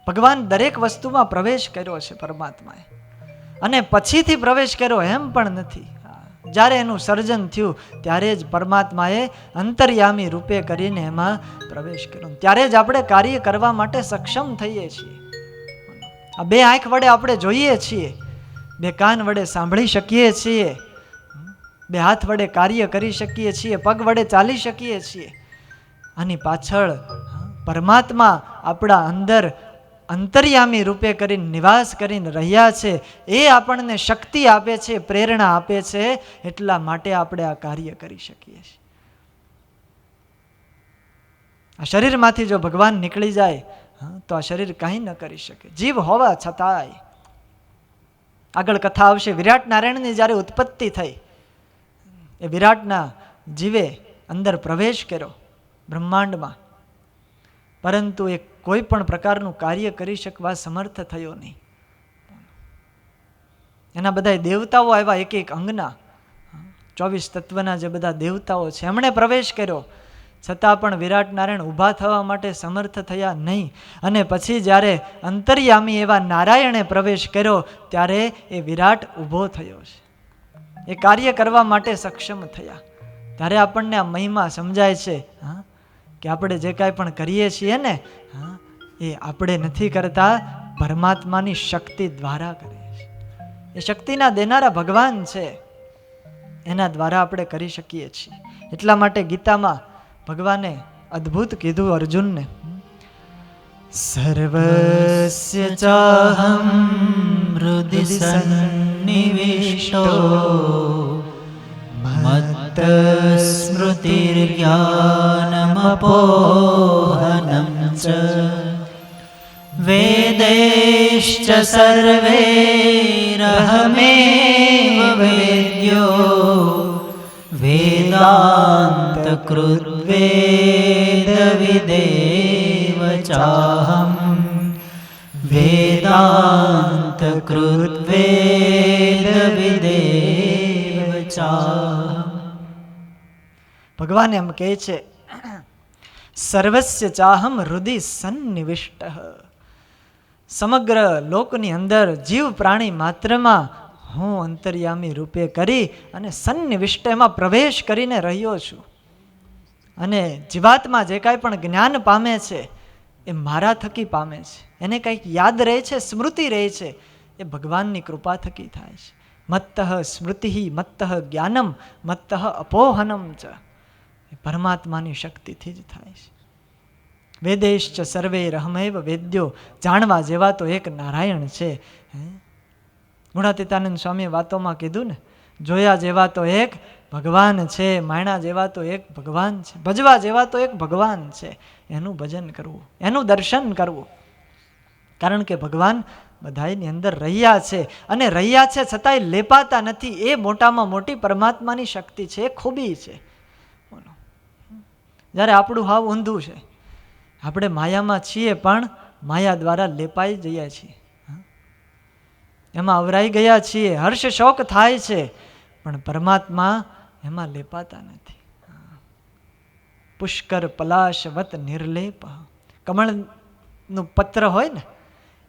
ભગવાન દરેક વસ્તુમાં પ્રવેશ કર્યો છે પરમાત્માએ, અને પછીથી પ્રવેશ કર્યો એમ પણ નથી. જ્યારે એનું સર્જન થયું ત્યારે જ પરમાત્માએ અંતર્યામી રૂપે કરીને એમાં પ્રવેશ કર્યો. ત્યારે જ આપણે કાર્ય કરવા માટે સક્ષમ થઈએ છીએ. આ બે આંખ વડે આપણે જોઈએ છીએ, બે કાન વડે સાંભળી શકીએ છીએ, બે હાથ વડે કાર્ય કરી શકીએ છીએ, પગ વડે ચાલી શકીએ છીએ. આની પાછળ પરમાત્મા આપણા અંદર અંતર્યામી રૂપે કરીને નિવાસ કરીને રહ્યા છે. એ આપણને શક્તિ આપે છે, પ્રેરણા આપે છે, એટલા માટે આપણે આ કાર્ય કરી શકીએ છીએ. આ શરીરમાંથી જો ભગવાન નીકળી જાય તો આ શરીર કંઈ ન કરી શકે, જીવ હોવા છતાંય. આગળ કથા આવશે, વિરાટ નારાયણની જ્યારે ઉત્પત્તિ થઈ, એ વિરાટના જીવે અંદર પ્રવેશ કર્યો બ્રહ્માંડમાં, પરંતુ એ કોઈ પણ પ્રકારનું કાર્ય કરી શકવા સમર્થ થયો નહીં. એના બધા દેવતાઓ આવ્યા, એક એક અંગના 24 તત્વના જે બધા દેવતાઓ છે એમણે પ્રવેશ કર્યો, છતાં પણ વિરાટ નારાયણ ઊભા થવા માટે સમર્થ થયા નહીં. અને પછી જ્યારે અંતર્યામી એવા નારાયણે પ્રવેશ કર્યો ત્યારે એ વિરાટ ઊભો થયો છે, એ કાર્ય કરવા માટે સક્ષમ થયા. ત્યારે આપણને આ મહિમા સમજાય છે કે આપણે જે કાંઈ પણ કરીએ છીએ ને એ આપણે નથી કરતા, પરમાત્માની શક્તિ દ્વારા કરીએ છીએ. એ શક્તિના દેનારા ભગવાન છે, એના દ્વારા આપણે કરી શકીએ છીએ. એટલા માટે ગીતામાં ભગવાને અદ્ભુત કીધું અર્જુનને, સર્વસ્ય ચાહમ હૃદિ સન્નિવિષ્ટો મત્ત સ્મૃતિર્જ્ઞાનમપોહનં ચ વેदैश्च સર્વૈરહમેવ વેદ્યો વેદાन्तकृद्वेदविदेव चाहं वेदान्तकृद्वेदविदेव चाहं. ભગવાન એમ કહે છે, સર્વસ્ય ચાહમ હૃદિ સન્નિવિષ્ટ. સમગ્ર લોકની અંદર જીવ પ્રાણી માત્રમાં હું અંતર્યામી રૂપે કરી અને સન્નિવિષ્ટ એમાં પ્રવેશ કરીને રહ્યો છું. અને જીવાત્મા જે કાંઈ પણ જ્ઞાન પામે છે એ મારા થકી પામે છે. એને કંઈક યાદ રહે છે, સ્મૃતિ રહે છે, એ ભગવાનની કૃપા થકી થાય છે. મત્તઃ સ્મૃતિ મત્તઃ જ્ઞાનમ મત્તઃ અપોહનમ ચ, એ પરમાત્માની શક્તિથી જ થાય છે. વેદેશ્ચ સર્વે રહમેવ વેદ્યો, જાણવા જેવા તો એક નારાયણ છે. ગુણાતીતાનંદ સ્વામીએ વાતોમાં કીધું ને, જોયા જેવા તો એક ભગવાન છે, માયણા જેવા તો એક ભગવાન છે, ભજવા જેવા તો એક ભગવાન છે. એનું ભજન કરવું, એનું દર્શન કરવું, કારણ કે ભગવાન બધાની અંદર રહ્યા છે, અને રહ્યા છે છતાંય લેપાતા નથી. એ મોટામાં મોટી પરમાત્માની શક્તિ છે, એ ખૂબી છે. બોલો, જ્યારે આપણું હાવ ઊંધું છે, આપણે માયામાં છીએ પણ માયા દ્વારા લેપાઈ જઈએ છીએ, એમાં અવરાઈ ગયા છીએ, હર્ષ શોક થાય છે, પણ પરમાત્મા એમાં લેપાતા નથી. પુષ્કર પલાશવત નિર્લેપ, કમળનું પત્ર હોય ને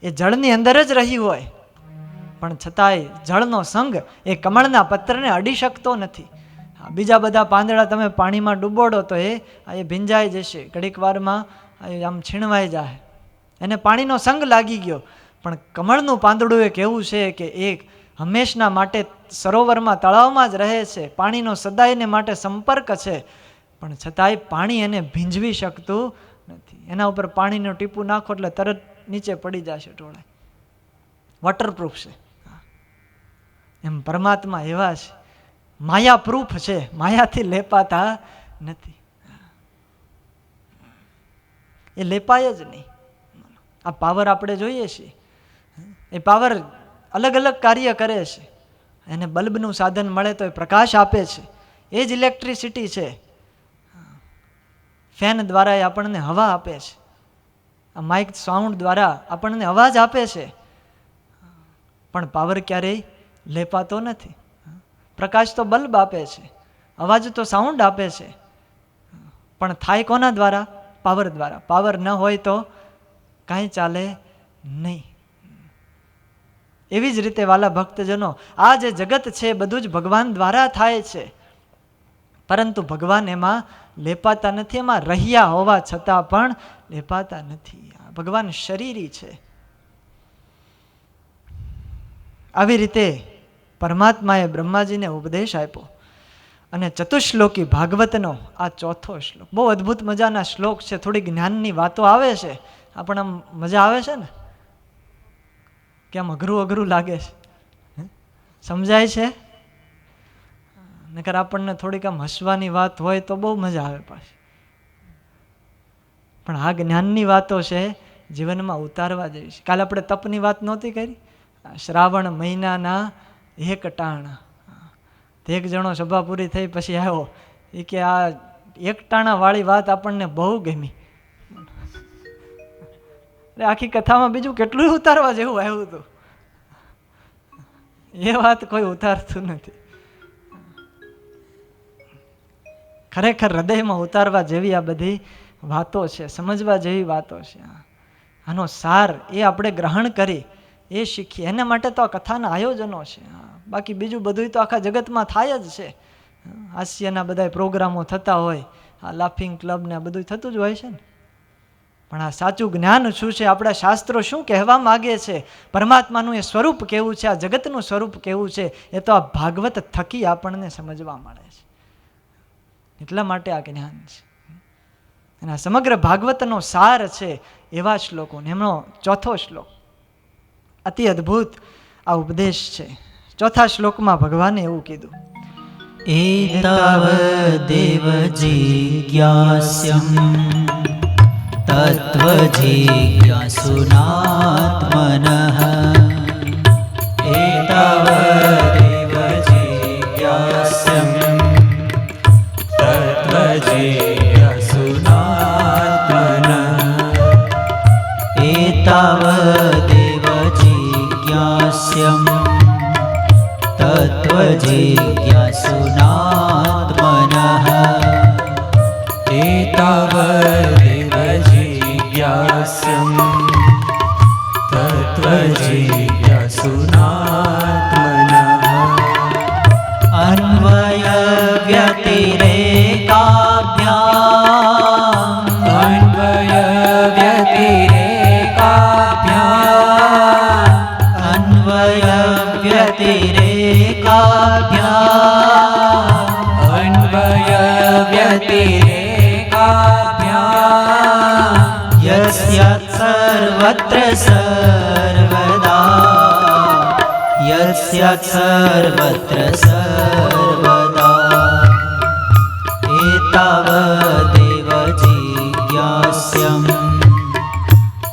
એ જળની અંદર જ રહ્યું હોય, પણ છતાંય જળનો સંગ એ કમળના પત્રને અડી શકતો નથી. બીજા બધા પાંદડા તમે પાણીમાં ડૂબોડો તો એ ભીંજાઈ જશે, ઘડીક વારમાં આમ છીણવાઈ જાય, એને પાણીનો સંગ લાગી ગયો. પણ કમળનું પાંદડું એક એવું છે કે એ હંમેશના માટે સરોવરમાં તળાવમાં જ રહે છે, પાણીનો સદાયને માટે સંપર્ક છે, પણ છતાંય પાણી એને ભીંજવી શકતું નથી. એના ઉપર પાણીનું ટીપું નાખો એટલે તરત નીચે પડી જશે ટોળાય. વોટરપ્રૂફ છે. એમ પરમાત્મા એવા છે, માયા પ્રૂફ છે, માયાથી લેપાતા નથી. એ લેપાય જ નહીં. આ પાવર આપણે જોઈએ છીએ, એ પાવર અલગ અલગ કાર્ય કરે છે. એને બલ્બનું સાધન મળે તો એ પ્રકાશ આપે છે, એ જ ઇલેક્ટ્રિસિટી છે. ફેન દ્વારા એ આપણને હવા આપે છે, આ માઇક સાઉન્ડ દ્વારા આપણને અવાજ આપે છે. પણ પાવર ક્યારેય લેપાતો નથી. પ્રકાશ તો બલ્બ આપે છે, અવાજ તો સાઉન્ડ આપે છે, પણ થાય કોના દ્વારા? પાવર દ્વારા. પાવર ન હોય તો કાંઈ ચાલે નહીં. એવી જ રીતે વાલા ભક્તજનો, આ જે જગત છે બધું જ ભગવાન દ્વારા થાય છે, પરંતુ ભગવાન એમાં લેપાતા નથી. એમાં રહ્યા હોવા છતાં પણ લેપાતા નથી. ભગવાન શરીરી છે. આવી રીતે પરમાત્માએ બ્રહ્માજીને ઉપદેશ આપ્યો. અને ચતુશ્લોકી ભાગવતનો આ ચોથો શ્લોક બહુ અદ્ભુત મજાના શ્લોક છે. થોડી જ્ઞાનની વાતો આવે છે, આપણને મજા આવે છે ને, કેમ અઘરું અઘરું લાગે છે? સમજાય છે? નકર આપણને થોડીક આમ હસવાની વાત હોય તો બહુ મજા આવે પાછી. પણ આ જ્ઞાનની વાતો છે, જીવનમાં ઉતારવા જેવી છે. કાલે આપણે તપની વાત નહોતી કરી? શ્રાવણ મહિનાના એક ટાણા. એક જણો સભા પૂરી થઈ પછી આવ્યો, એ કે આ એક ટાણા વાળી વાત આપણને બહુ ગમી. આખી કથામાં બીજું કેટલું ઉતારવા જેવું આવ્યું હતું, એ વાત કોઈ ઉતારતું નથી. ખરેખર હૃદયમાં ઉતારવા જેવી આ બધી વાતો છે, સમજવા જેવી વાતો છે. આનો સાર એ આપણે ગ્રહણ કરી, એ શીખીએ. એના માટે તો આ કથાના આયોજનો છે. બાકી બીજું બધું તો આખા જગતમાં થાય જ છે. હાસ્યના બધા પ્રોગ્રામો થતા હોય, આ લાફિંગ ક્લબ ને આ બધું થતું જ હોય છે ને. પણ આ સાચું જ્ઞાન શું છે, આપણા શાસ્ત્રો શું કહેવા માગે છે, પરમાત્માનું એ સ્વરૂપ કેવું છે, આ જગતનું સ્વરૂપ કેવું છે, એ તો આ ભાગવત થકી આપણને સમજવા મળે છે. એટલા માટે આ જ્ઞાન છે. અને આ સમગ્ર ભાગવતનો સાર છે એવા શ્લોકો. એમનો ચોથો શ્લોક અતિ અદ્ભુત આ ઉપદેશ છે. ચોથા શ્લોકમાં ભગવાને એવું કીધું, એતાવદેવ જિજ્ઞાસ્યં તત્વજિજ્ઞાસુનાત્મનઃ એતાવદેવ જિજ્ઞાસ્યં તત્વજિજ્ઞાસુનાત્મનઃ એતાવદેવ જિજ્ઞાસ્યં તત્વજિજ્ઞાસુનાત્મનઃ एतावदेव जिज्ञास्यं तत्त्वजिज्ञासुनात्मनः अन्वयव्यतिरेकाभ्याम् यस्यात् सर्वत्र सर्वदा एतावदेव जिज्ञास्यं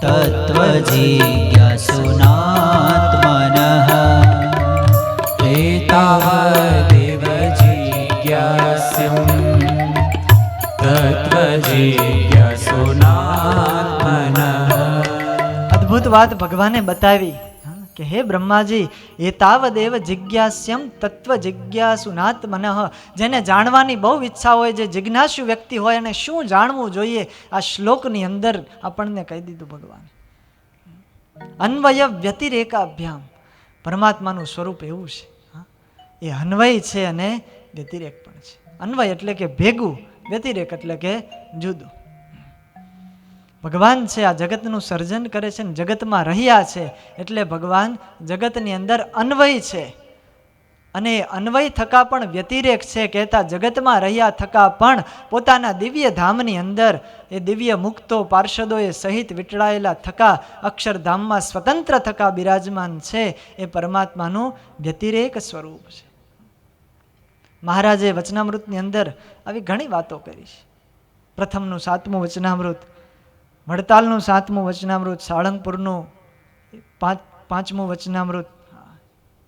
तत्त्वजिज्ञासुनात्मनः एतावदेव जिज्ञास्यं तत्त्वजिज्ञासुनात्मनः। અદ્ભુત વાત ભગવાને બતાવી કે હે બ્રહ્માજી, એતાવદેવ જિજ્ઞાસ્યમ તત્વ જિજ્ઞાસુનાત્મનઃ, જેને જાણવાની બહુ ઈચ્છા હોય, જે જિજ્ઞાસુ વ્યક્તિ હોય, અને શું જાણવું જોઈએ આ શ્લોકની અંદર આપણને કહી દીધું ભગવાન. અન્વય વ્યતિરેકાભ્યામ, પરમાત્માનું સ્વરૂપ એવું છે, એ અન્વય છે અને વ્યતિરેક પણ છે. અન્વય એટલે કે ભેગું, વ્યતિરેક એટલે કે જુદું. ભગવાન છે આ જગતનું સર્જન કરે છે, જગતમાં રહ્યા છે, એટલે ભગવાન જગતની અંદર અન્વય છે. અને અન્વય થકા પણ વ્યતિરેક છે, કહેતા જગતમાં રહ્યા થકા પણ પોતાના દિવ્ય ધામની અંદર એ દિવ્ય મુક્તો પાર્ષદોએ સહિત વીંટળાયેલા થકા અક્ષરધામમાં સ્વતંત્ર થકા બિરાજમાન છે. એ પરમાત્માનું વ્યતિરેક સ્વરૂપ છે. મહારાજે વચનામૃતની અંદર આવી ઘણી વાતો કરી છે. પ્રથમનું 7મું વચનામૃત, વડતાલનું 7મું વચનામૃત, સાળંગપુરનું 5મું વચનામૃત.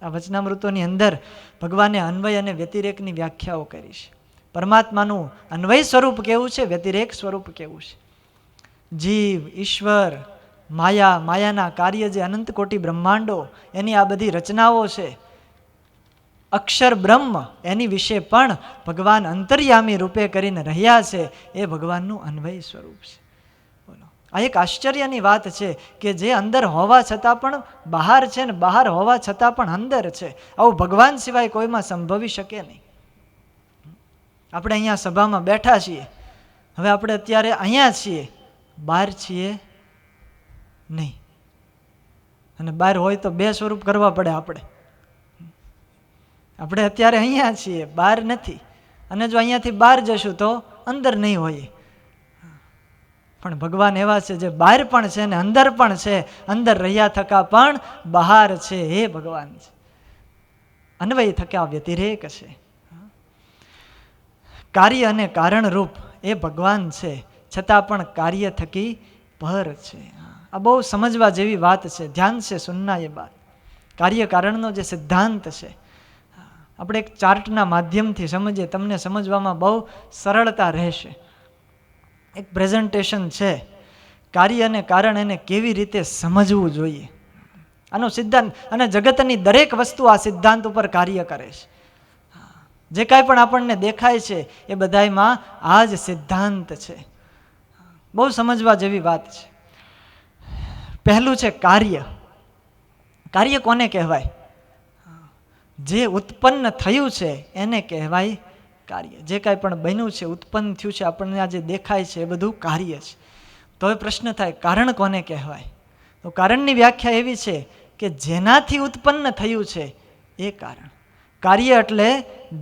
આ વચનામૃતોની અંદર ભગવાને અન્વય અને વ્યતિરેકની વ્યાખ્યાઓ કરી છે. પરમાત્માનું અન્વય સ્વરૂપ કેવું છે, વ્યતિરેક સ્વરૂપ કેવું છે. જીવ, ઈશ્વર, માયા, માયાના કાર્ય જે અનંત કોટી બ્રહ્માંડો, એની આ બધી રચનાઓ છે. અક્ષર બ્રહ્મ, એની વિશે પણ ભગવાન અંતર્યામી રૂપે કરીને રહ્યા છે. એ ભગવાનનું અન્વય સ્વરૂપ છે. બોલો, આ એક આશ્ચર્યની વાત છે કે જે અંદર હોવા છતાં પણ બહાર છે ને બહાર હોવા છતાં પણ અંદર છે. આવું ભગવાન સિવાય કોઈમાં સંભવી શકે નહીં. આપણે અહીંયા સભામાં બેઠા છીએ, હવે આપણે અત્યારે અહીંયા છીએ, બહાર છીએ નહીં. અને બહાર હોય તો 2 સ્વરૂપ કરવા પડે. આપણે અત્યારે અહીંયા છીએ, બહાર નથી. અને જો અહીંયાથી બહાર જશું તો અંદર નહીં હોઈએ. પણ ભગવાન એવા છે જે બહાર પણ છે ને અંદર પણ છે. અંદર રહ્યા થકા પણ બહાર છે. એ ભગવાન છે. અન્વય થકા વ્યતિરેક છે. કાર્ય અને કારણ રૂપ એ ભગવાન છે, છતાં પણ કાર્ય થકી પર છે. આ બહુ સમજવા જેવી વાત છે. ધ્યાન છે સુનના એ બાત. કાર્ય કારણનો જે સિદ્ધાંત છે, આપણે એક ચાર્ટના માધ્યમથી સમજીએ, તમને સમજવામાં બહુ સરળતા રહેશે. એક પ્રેઝન્ટેશન છે, કાર્ય અને કારણ એને કેવી રીતે સમજવું જોઈએ, આનો સિદ્ધાંત. અને જગતની દરેક વસ્તુ આ સિદ્ધાંત ઉપર કાર્ય કરે છે. જે કાંઈ પણ આપણને દેખાય છે એ બધાયમાં આ જ સિદ્ધાંત છે. બહુ સમજવા જેવી વાત છે. પહેલું છે કાર્ય. કાર્ય કોને કહેવાય? જે ઉત્પન્ન થયું છે એને કહેવાય કાર્ય. જે કાંઈ પણ બન્યું છે, ઉત્પન્ન થયું છે, આપણને આ જે દેખાય છે એ બધું કાર્ય છે. તો એ પ્રશ્ન થાય, કારણ કોને કહેવાય? તો કારણની વ્યાખ્યા એવી છે કે જેનાથી ઉત્પન્ન થયું છે એ કારણ. કાર્ય એટલે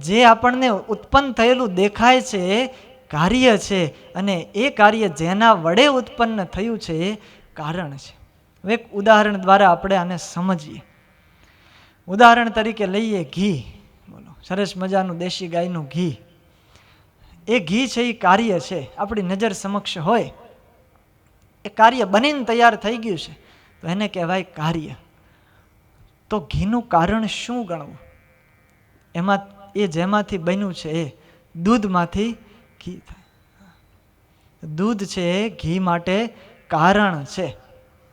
જે આપણને ઉત્પન્ન થયેલું દેખાય છે એ કાર્ય છે, અને એ કાર્ય જેના વડે ઉત્પન્ન થયું છે એ કારણ છે. હવે એક ઉદાહરણ દ્વારા આપણે આને સમજીએ. ઉદાહરણ તરીકે લઈએ ઘી. બોલો, સરસ મજાનું દેશી ગાયનું ઘી. એ ઘી છે એ કાર્ય છે, આપણી નજર સમક્ષ હોય. એ કાર્ય બનીને તૈયાર થઈ ગયું છે તો એને કહેવાય કાર્ય. તો ઘીનું કારણ શું ગણવું? એમાં એ જેમાંથી બન્યું છે એ દૂધમાંથી ઘી થાય. દૂધ છે એ ઘી માટે કારણ છે.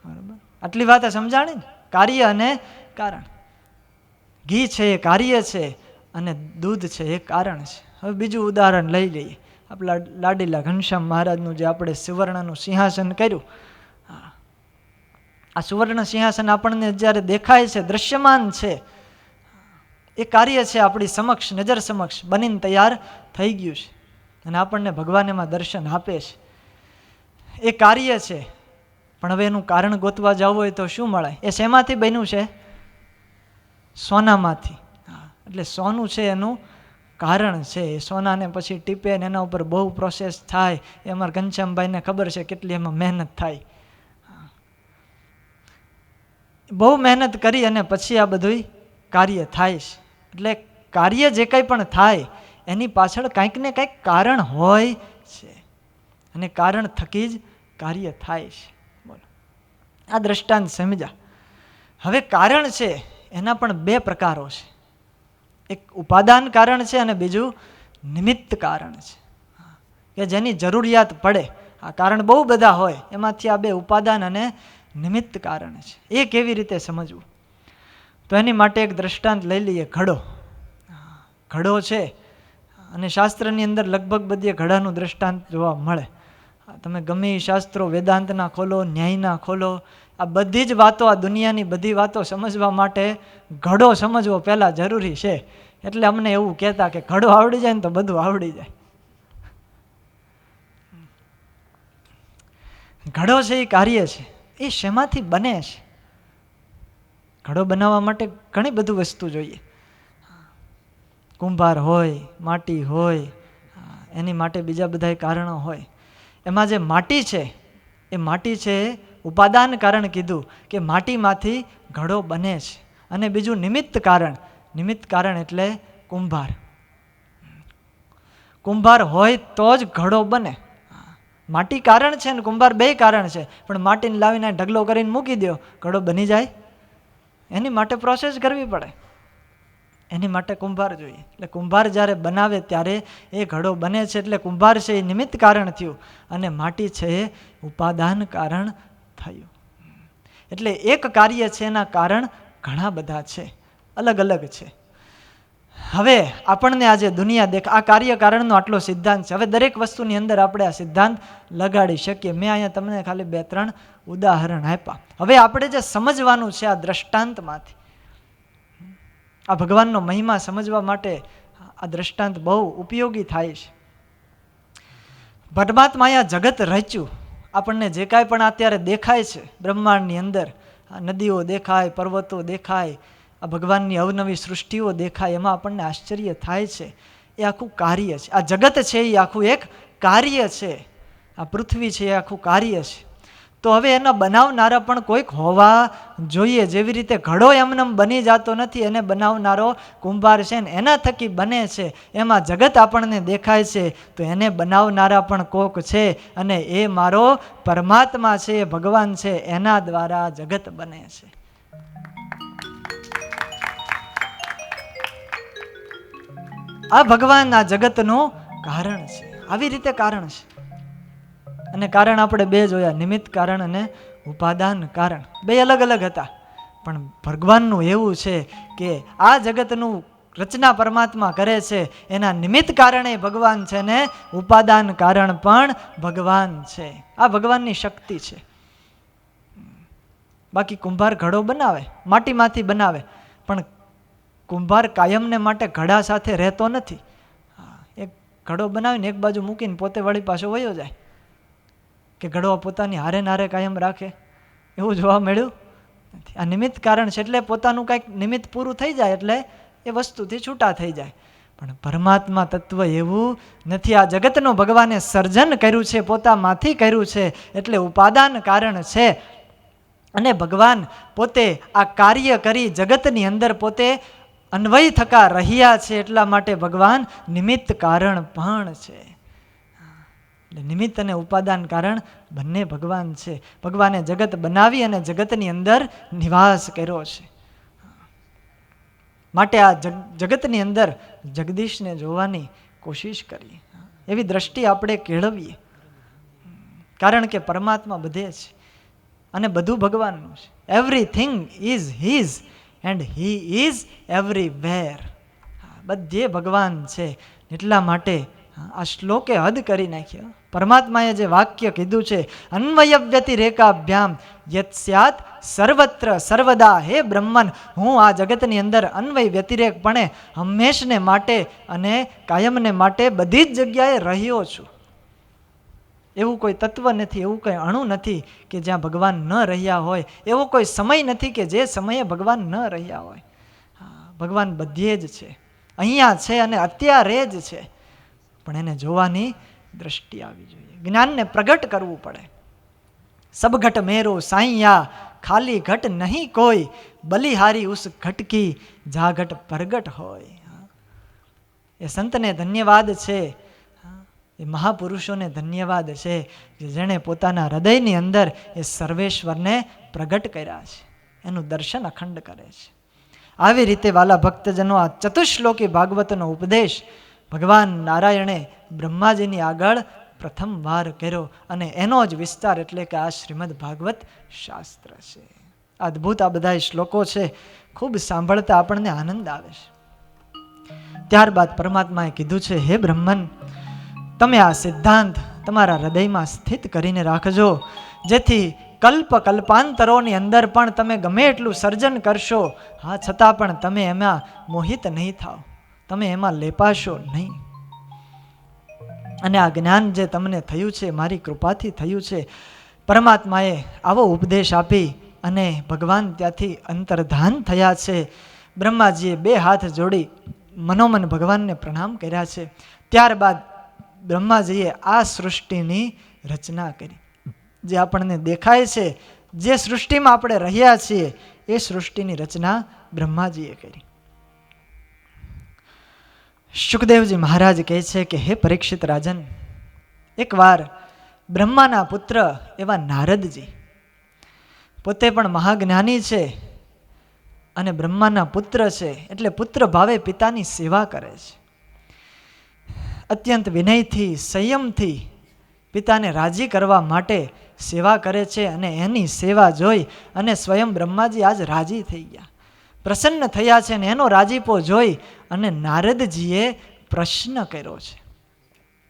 બરાબર, આટલી વાત સમજાણી ને? કાર્ય અને કારણ. ઘી છે એ કાર્ય છે અને દૂધ છે એ કારણ છે. હવે બીજું ઉદાહરણ લઈ લઈએ. આપણા લાડીલા ઘનશ્યામ મહારાજનું જે આપણે સુવર્ણનું સિંહાસન કર્યું, આ સુવર્ણ સિંહાસન આપણને જ્યારે દેખાય છે, દ્રશ્યમાન છે, એ કાર્ય છે આપણી સમક્ષ, નજર સમક્ષ બનીને તૈયાર થઈ ગયું છે અને આપણને ભગવાન એમાં દર્શન આપે છે. એ કાર્ય છે. પણ હવે એનું કારણ ગોતવા જવું હોય તો શું મળે? એ શેમાંથી બન્યું છે? સોનામાંથી. એટલે સોનું છે એનું કારણ છે. એ સોનાને પછી ટીપે ને એના ઉપર બહુ પ્રોસેસ થાય. એ અમારા ઘનશ્યામભાઈને ખબર છે કેટલી એમાં મહેનત થાય. બહુ મહેનત કરી અને પછી આ બધું કાર્ય થાય છે. એટલે કાર્ય જે કંઈ પણ થાય એની પાછળ કંઈક ને કંઈક કારણ હોય છે અને કારણ થકી જ કાર્ય થાય છે. બોલો, આ દ્રષ્ટાંત સમજ્યા. હવે કારણ છે એના પણ 2 પ્રકારો છે. એક ઉપાદાન કારણ છે અને બીજું નિમિત્ત કારણ છે, કે જેની જરૂરિયાત પડે. આ કારણ બહુ બધા હોય, એમાંથી આ 2 ઉપાદાન અને નિમિત્ત કારણ છે. એ કેવી રીતે સમજવું? તો એની માટે એક દ્રષ્ટાંત લઈ લઈએ. ઘડો. ઘડો છે અને શાસ્ત્રની અંદર લગભગ બધી ઘડાનું દ્રષ્ટાંત જોવા મળે. તમે ગમે એ શાસ્ત્રો, વેદાંતના ખોલો, ન્યાયના ખોલો, આ બધી જ વાતો, આ દુનિયાની બધી વાતો સમજવા માટે ઘડો સમજવો પહેલાં જરૂરી છે. એટલે અમને એવું કહેતા કે ઘડો આવડી જાય ને તો બધું આવડી જાય. ઘડો છે એ કાર્ય છે. એ શેમાંથી બને છે? ઘડો બનાવવા માટે ઘણી બધી વસ્તુ જોઈએ. કુંભાર હોય, માટી હોય, એની માટે બીજા બધા કારણો હોય. એમાં જે માટી છે એ માટી છે ઉપાદાન કારણ કીધું કે માટીમાંથી ઘડો બને છે. અને બીજું નિમિત્ત કારણ એટલે કુંભાર. કુંભાર હોય તો જ ઘડો બને. માટી કારણ છે ને કુંભાર બે કારણ છે, પણ માટીને લાવીને ઢગલો કરીને મૂકી દો, ઘડો બની જાય? એની માટે પ્રોસેસ કરવી પડે, એની માટે કુંભાર જોઈએ. એટલે કુંભાર જ્યારે બનાવે ત્યારે એ ઘડો બને છે. એટલે કુંભાર છે એ નિમિત્ત કારણ થયું અને માટી છે એ ઉપાદાન કારણ થયું. એટલે એક કાર્ય છે એના કારણ ઘણા બધા છે, અલગ અલગ છે. હવે આપણને આજે દુનિયા દેખ આ કાર્ય કારણનો આટલો સિદ્ધાંત છે. હવે દરેક વસ્તુની અંદર આપણે આ સિદ્ધાંત લગાડી શકીએ. મેં અહીંયા તમને ખાલી 2-3 ઉદાહરણ આપ્યા. હવે આપણે જે સમજવાનું છે આ દ્રષ્ટાંતમાંથી, આ ભગવાનનો મહિમા સમજવા માટે આ દ્રષ્ટાંત બહુ ઉપયોગી થાય છે. પરમાત્મા અહીંયા જગત રચ્યું, આપણને જે કાંઈ પણ અત્યારે દેખાય છે બ્રહ્માંડની અંદર, નદીઓ દેખાય, પર્વતો દેખાય, આ ભગવાનની અવનવી સૃષ્ટિઓ દેખાય, એમાં આપણને આશ્ચર્ય થાય છે. એ આખું કાર્ય છે. આ જગત છે એ આખું એક કાર્ય છે. આ પૃથ્વી છે એ આખું કાર્ય છે. તો હવે એના બનાવનારા પણ કોઈક હોવા જોઈએ. જેવી રીતે ઘડો એમને બની જતો નથી, એને બનાવનારો કુંભાર છે ને એના થકી બને છે. એમાં જગત આપણને દેખાય છે તો એને બનાવનારા પણ કોક છે, અને એ મારો પરમાત્મા છે, એ ભગવાન છે, એના દ્વારા જગત બને છે. આ ભગવાન આ જગતનું કારણ છે. આવી રીતે કારણ છે. અને કારણ આપણે બે જોયા, નિમિત્ત કારણ અને ઉપાદાન કારણ. બે અલગ અલગ હતા, પણ ભગવાનનું એવું છે કે આ જગતનું રચના પરમાત્મા કરે છે, એના નિમિત્ત કારણે ભગવાન છે ને ઉપાદાન કારણ પણ ભગવાન છે. આ ભગવાનની શક્તિ છે. બાકી કુંભાર ઘડો બનાવે, માટીમાંથી બનાવે, પણ કુંભાર કાયમને માટે ઘડા સાથે રહેતો નથી. એક ઘડો બનાવીને એક બાજુ મૂકીને પોતે વળી પાછો વયો જાય, કે ઘડો પોતાની હારે નારે કાયમ રાખે, એવું જોવા મળ્યું નથી. આ નિમિત્ત કારણ છે. એટલે પોતાનું કંઈક નિમિત્ત પૂરું થઈ જાય એટલે એ વસ્તુથી છૂટા થઈ જાય. પણ પરમાત્મા તત્વ એવું નથી. આ જગતનું ભગવાને સર્જન કર્યું છે, પોતામાંથી કર્યું છે, એટલે ઉપાદાન કારણ છે. અને ભગવાન પોતે આ કાર્ય કરી જગતની અંદર પોતે અન્વય થકા રહ્યા છે, એટલા માટે ભગવાન નિમિત્ત કારણ પણ છે. એટલે નિમિત્ત અને ઉપાદાન કારણ બંને ભગવાન છે. ભગવાને જગત બનાવી અને જગતની અંદર નિવાસ કર્યો છે. માટે આ જગતની અંદર જગદીશને જોવાની કોશિશ કરીએ, એવી દ્રષ્ટિ આપણે કેળવીએ. કારણ કે પરમાત્મા બધે છે અને બધું ભગવાનનું છે. Everything is his and he is everywhere. બધે ભગવાન છે. એટલા માટે આ શ્લોકે હદ કરી નાખ્યો. પરમાત્માએ જે વાક્ય કીધું છે, અન્વય વ્યતિરેકાભ્યામ યત સ્યાત સર્વત્ર સર્વદા, હે બ્રહ્મન, હું આ જગતની અંદર અન્વય વ્યતિરેકપણે હંમેશને માટે અને કાયમને માટે બધી જ જગ્યાએ રહ્યો છું. એવું કોઈ તત્વ નથી, એવું કોઈ અણુ નથી કે જ્યાં ભગવાન ન રહ્યા હોય. એવો કોઈ સમય નથી કે જે સમયે ભગવાન ન રહ્યા હોય. ભગવાન બધે જ છે, અહીંયા છે અને અત્યારે જ છે. પણ એને જોવાની દ્રષ્ટિ આવી જોઈએ. જ્ઞાનને પ્રગટ કરવું પડે. સબ ઘટ મેરો સાઈયા, ખાલી ઘટ નહીં કોઈ, બલિહારી ઉસ ઘટ કી જા ઘટ પ્રગટ હોય. એ સંતને ધન્યવાદ છે, એ મહાપુરુષોને ધન્યવાદ છે કે જેણે પોતાના હૃદયની અંદર એ સર્વેશ્વરને પ્રગટ કર્યા છે, એનું દર્શન અખંડ કરે છે. આવી રીતે વાલા ભક્તજનો, આ ચતુશ્લોકી ભાગવતનો ઉપદેશ ભગવાન નારાયણે બ્રહ્માજીની આગળ પ્રથમ વાર કર્યો, અને એનો જ વિસ્તાર એટલે કે આ શ્રીમદ ભાગવત શાસ્ત્ર છે. અદ્ભુત આ બધા શ્લોકો છે, ખૂબ સાંભળતા આપણને આનંદ આવે છે. ત્યારબાદ પરમાત્માએ કીધું છે, હે બ્રહ્મન, તમે આ સિદ્ધાંત તમારા હૃદયમાં સ્થિત કરીને રાખજો, જેથી કલ્પાંતરોની અંદર પણ તમે ગમે એટલું સર્જન કરશો, હા છતાં પણ તમે એમાં મોહિત નહીં થાવ, તમે એમાં લેપાશો નહીં. અને આ જ્ઞાન જે તમને થયું છે મારી કૃપાથી થયું છે. પરમાત્માએ આવો ઉપદેશ આપી અને ભગવાન ત્યાંથી અંતર્ધાન થયા છે. બ્રહ્માજીએ 2 હાથ જોડી મનોમન ભગવાનને પ્રણામ કર્યા છે. ત્યારબાદ બ્રહ્માજીએ આ સૃષ્ટિની રચના કરી. જે આપણને દેખાય છે, જે સૃષ્ટિમાં આપણે રહ્યા છીએ, એ સૃષ્ટિની રચના બ્રહ્માજીએ કરી. શુકદેવજી મહારાજ કહે છે કે હે પરીક્ષિત રાજન, એકવાર બ્રહ્માના પુત્ર એવા નારદજી, પોતે પણ મહાજ્ઞાની છે અને બ્રહ્માના પુત્ર છે, એટલે પુત્ર ભાવે પિતાની સેવા કરે છે. અત્યંત વિનયથી, સંયમથી પિતાને રાજી કરવા માટે સેવા કરે છે. અને એની સેવા જોઈ અને સ્વયં બ્રહ્માજી આજ રાજી થઈ ગયા, પ્રસન્ન થયા છે. અને એનો રાજીપો જોઈ અને નારદજીએ પ્રશ્ન કર્યો છે.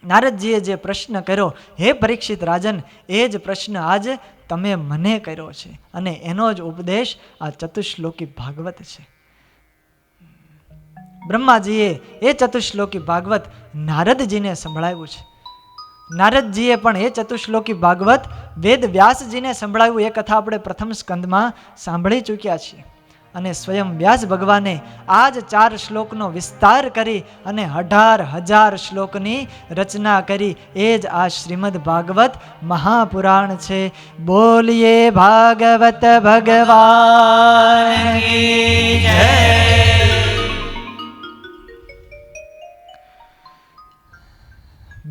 નારદજીએ જે પ્રશ્ન કર્યો, હે પરીક્ષિત રાજન, એ જ પ્રશ્ન આજ તમે મને કર્યો છે. અને એનો જ ઉપદેશ આ ચતુશ્લોકી ભાગવત છે. બ્રહ્માજીએ એ ચતુશ્લોકી ભાગવત નારદજીને સંભળાવ્યું છે. નારદજીએ પણ એ ચતુશ્લોકી ભાગવત વેદ વ્યાસજીને સંભળાવ્યું. એ કથા આપણે પ્રથમ સ્કંદમાં સાંભળી ચૂક્યા છીએ. અને સ્વયં વ્યાસ ભગવાને આ જ 4 શ્લોકનો વિસ્તાર કરી અને 18,000 શ્લોકની રચના કરી. એ જ આ શ્રીમદ ભાગવત મહાપુરાણ છે. બોલીએ ભાગવત ભગવાન કી જય.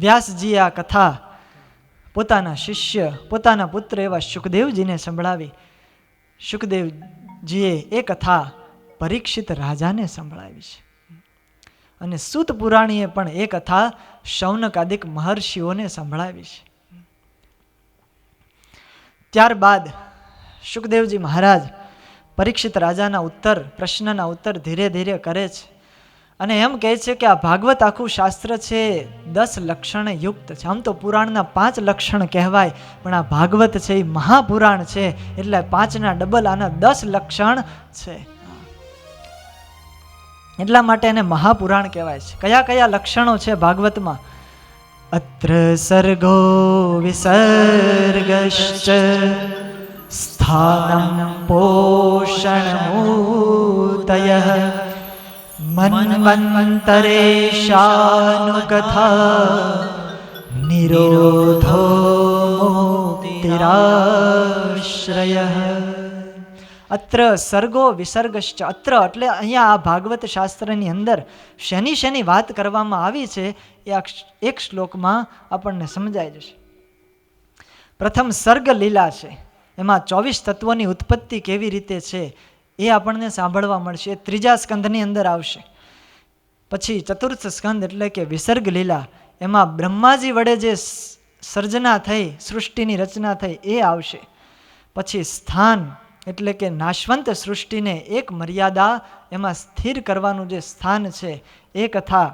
વ્યાસજીએ આ કથા પોતાના શિષ્ય, પોતાના પુત્ર એવા શુકદેવજીને સંભળાવી. શુકદેવજીએ એ કથા પરીક્ષિત રાજાને સંભળાવી છે. અને સૂત પુરાણીએ પણ એ કથા શૌનકાદિક મહર્ષિઓને સંભળાવી છે. ત્યારબાદ શુકદેવજી મહારાજ પરીક્ષિત રાજાના પ્રશ્નના ઉત્તર ધીરે ધીરે કરે છે. અને એમ કહે છે કે આ ભાગવત આખું શાસ્ત્ર છે 10 લક્ષણ યુક્ત છે. આમ તો પુરાણના 5 લક્ષણ કહેવાય, પણ આ ભાગવત છે એ મહાપુરાણ છે, એટલે 5ના ડબલ આના 10 લક્ષણ છે. એટલા માટે એને મહાપુરાણ કહેવાય છે. કયા કયા લક્ષણો છે ભાગવતમાં? અત્ર સર્ગો વિસર્ગશ્ચ સ્થાનમ પોષણમૂતયઃ મન્વંતરેશાનુકથા નિરોધો મુક્તિરાશ્રયઃ. અત્ર સર્ગો વિસર્ગશ્ચ. અત્ર એટલે અહીંયા આ ભાગવત શાસ્ત્રની અંદર શેની શેની વાત કરવામાં આવી છે એ એક શ્લોકમાં આપણને સમજાઈ જશે. પ્રથમ સર્ગ લીલા છે, એમાં 24 તત્વોની ઉત્પત્તિ કેવી રીતે છે એ આપણને સાંભળવા મળશે. ત્રીજા સ્કંધની અંદર આવશે. પછી ચતુર્થ સ્કંધ એટલે કે વિસર્ગ લીલા, એમાં બ્રહ્માજી વડે જે સર્જના થઈ, સૃષ્ટિની રચના થઈ એ આવશે. પછી સ્થાન એટલે કે નાશવંત સૃષ્ટિને એક મર્યાદા એમાં સ્થિર કરવાનું જે સ્થાન છે એ કથા.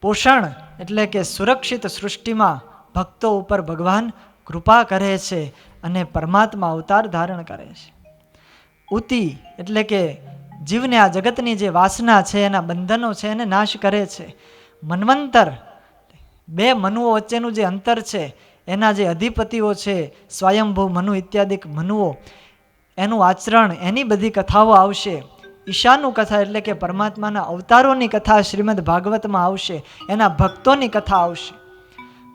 પોષણ એટલે કે સુરક્ષિત સૃષ્ટિમાં ભક્તો ઉપર ભગવાન કૃપા કરે છે અને પરમાત્મા અવતાર ધારણ કરે છે. ઉતિ એટલે કે જીવને આ જગતની જે વાસના છે, એના બંધનો છે, એને નાશ કરે છે. મન્વંતર, 2 મનુઓ વચ્ચેનું જે અંતર છે, એના જે અધિપતિઓ છે, સ્વયંભૂ મનુ ઇત્યાદિક મનુઓ, એનું આચરણ, એની બધી કથાઓ આવશે. ઈશાનું કથા એટલે કે પરમાત્માના અવતારોની કથા શ્રીમદ ભાગવતમાં આવશે, એના ભક્તોની કથા આવશે.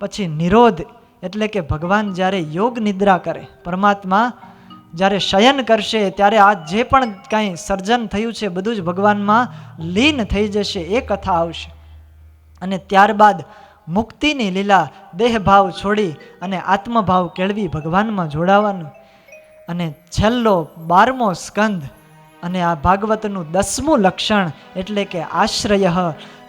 પછી નિરોધ એટલે કે ભગવાન જ્યારે યોગ નિદ્રા કરે, પરમાત્મા જ્યારે શયન કરશે ત્યારે આ જે પણ કાંઈ સર્જન થયું છે બધું જ ભગવાનમાં લીન થઈ જશે, એ કથા આવશે. અને ત્યારબાદ મુક્તિની લીલા, દેહભાવ છોડી અને આત્મભાવ કેળવી ભગવાનમાં જોડાવાનું. અને છેલ્લો 12મો સ્કંધ અને આ ભાગવતનું 10મું લક્ષણ એટલે કે આશ્રય.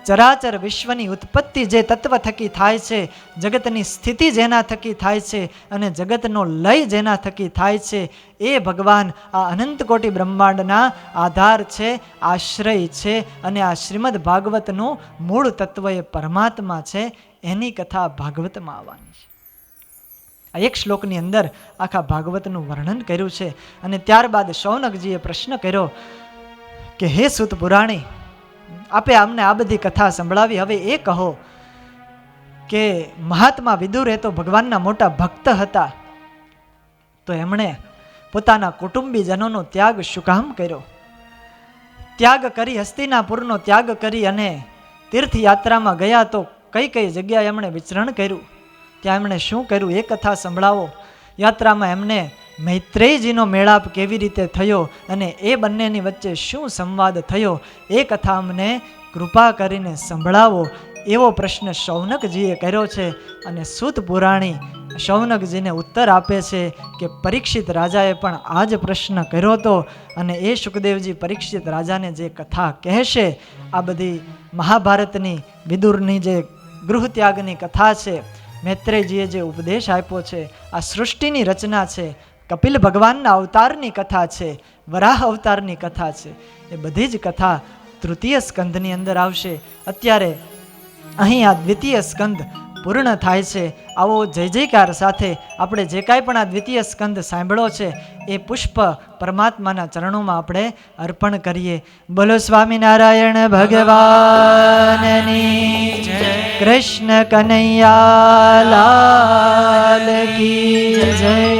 ચરાચર વિશ્વની ઉત્પત્તિ જે તત્વ થકી થાય છે, જગતની સ્થિતિ જેના થકી થાય છે અને જગતનો લય જેના થકી થાય છે, એ ભગવાન આ અનંત કોટી બ્રહ્માંડના આધાર છે, આશ્રય છે. અને આ શ્રીમદ ભાગવતનું મૂળ તત્વ એ પરમાત્મા છે. એની કથા ભાગવતમાં આવવાની છે. આ એક શ્લોકની અંદર આખા ભાગવતનું વર્ણન કર્યું છે. અને ત્યારબાદ શૌનકજીએ પ્રશ્ન કર્યો કે હે સૂત પુરાણી, આપે અમને આ બધી કથા સંભળાવી, હવે એ કહો કે મહાત્મા વિદુર એ તો ભગવાનના મોટા ભક્ત હતા, તો એમણે પોતાના કુટુંબીજનોનો ત્યાગ શું કામ કર્યો? ત્યાગ કરી, હસ્તિનાપુરનો ત્યાગ કરી અને તીર્થયાત્રામાં ગયા તો કઈ કઈ જગ્યાએ એમણે વિચરણ કર્યું, ત્યાં એમણે શું કર્યું એ કથા સંભળાવો. યાત્રામાં એમને મૈત્રેયજીનો મેળાપ કેવી રીતે થયો અને એ બંનેની વચ્ચે શું સંવાદ થયો એ કથા અમને કૃપા કરીને સંભળાવો, એવો પ્રશ્ન શૌનકજીએ કર્યો છે. અને સૂત પુરાણી શૌનકજીને ઉત્તર આપે છે કે પરીક્ષિત રાજાએ પણ આ જ પ્રશ્ન કર્યો હતો અને એ શુકદેવજી પરીક્ષિત રાજાને જે કથા કહેશે, આ બધી મહાભારતની વિદુરની જે ગૃહત્યાગની કથા છે, મૈત્રેયજીએ જે ઉપદેશ આપ્યો છે, આ સૃષ્ટિની રચના છે, કપિલ ભગવાનના અવતારની કથા છે, વરાહ અવતારની કથા છે, એ બધી જ કથા તૃતીય સ્કંધની અંદર આવશે. અત્યારે અહીં આ દ્વિતીય સ્કંધ પૂર્ણ થાય છે. આવો જય જયકાર સાથે આપણે જે કાંઈ પણ આ દ્વિતીય સ્કંદ સાંભળ્યો છે એ પુષ્પ પરમાત્માના ચરણોમાં આપણે અર્પણ કરીએ. બોલો સ્વામિનારાયણ ભગવાનની જય. કૃષ્ણ કનૈયા લાલ કી જય.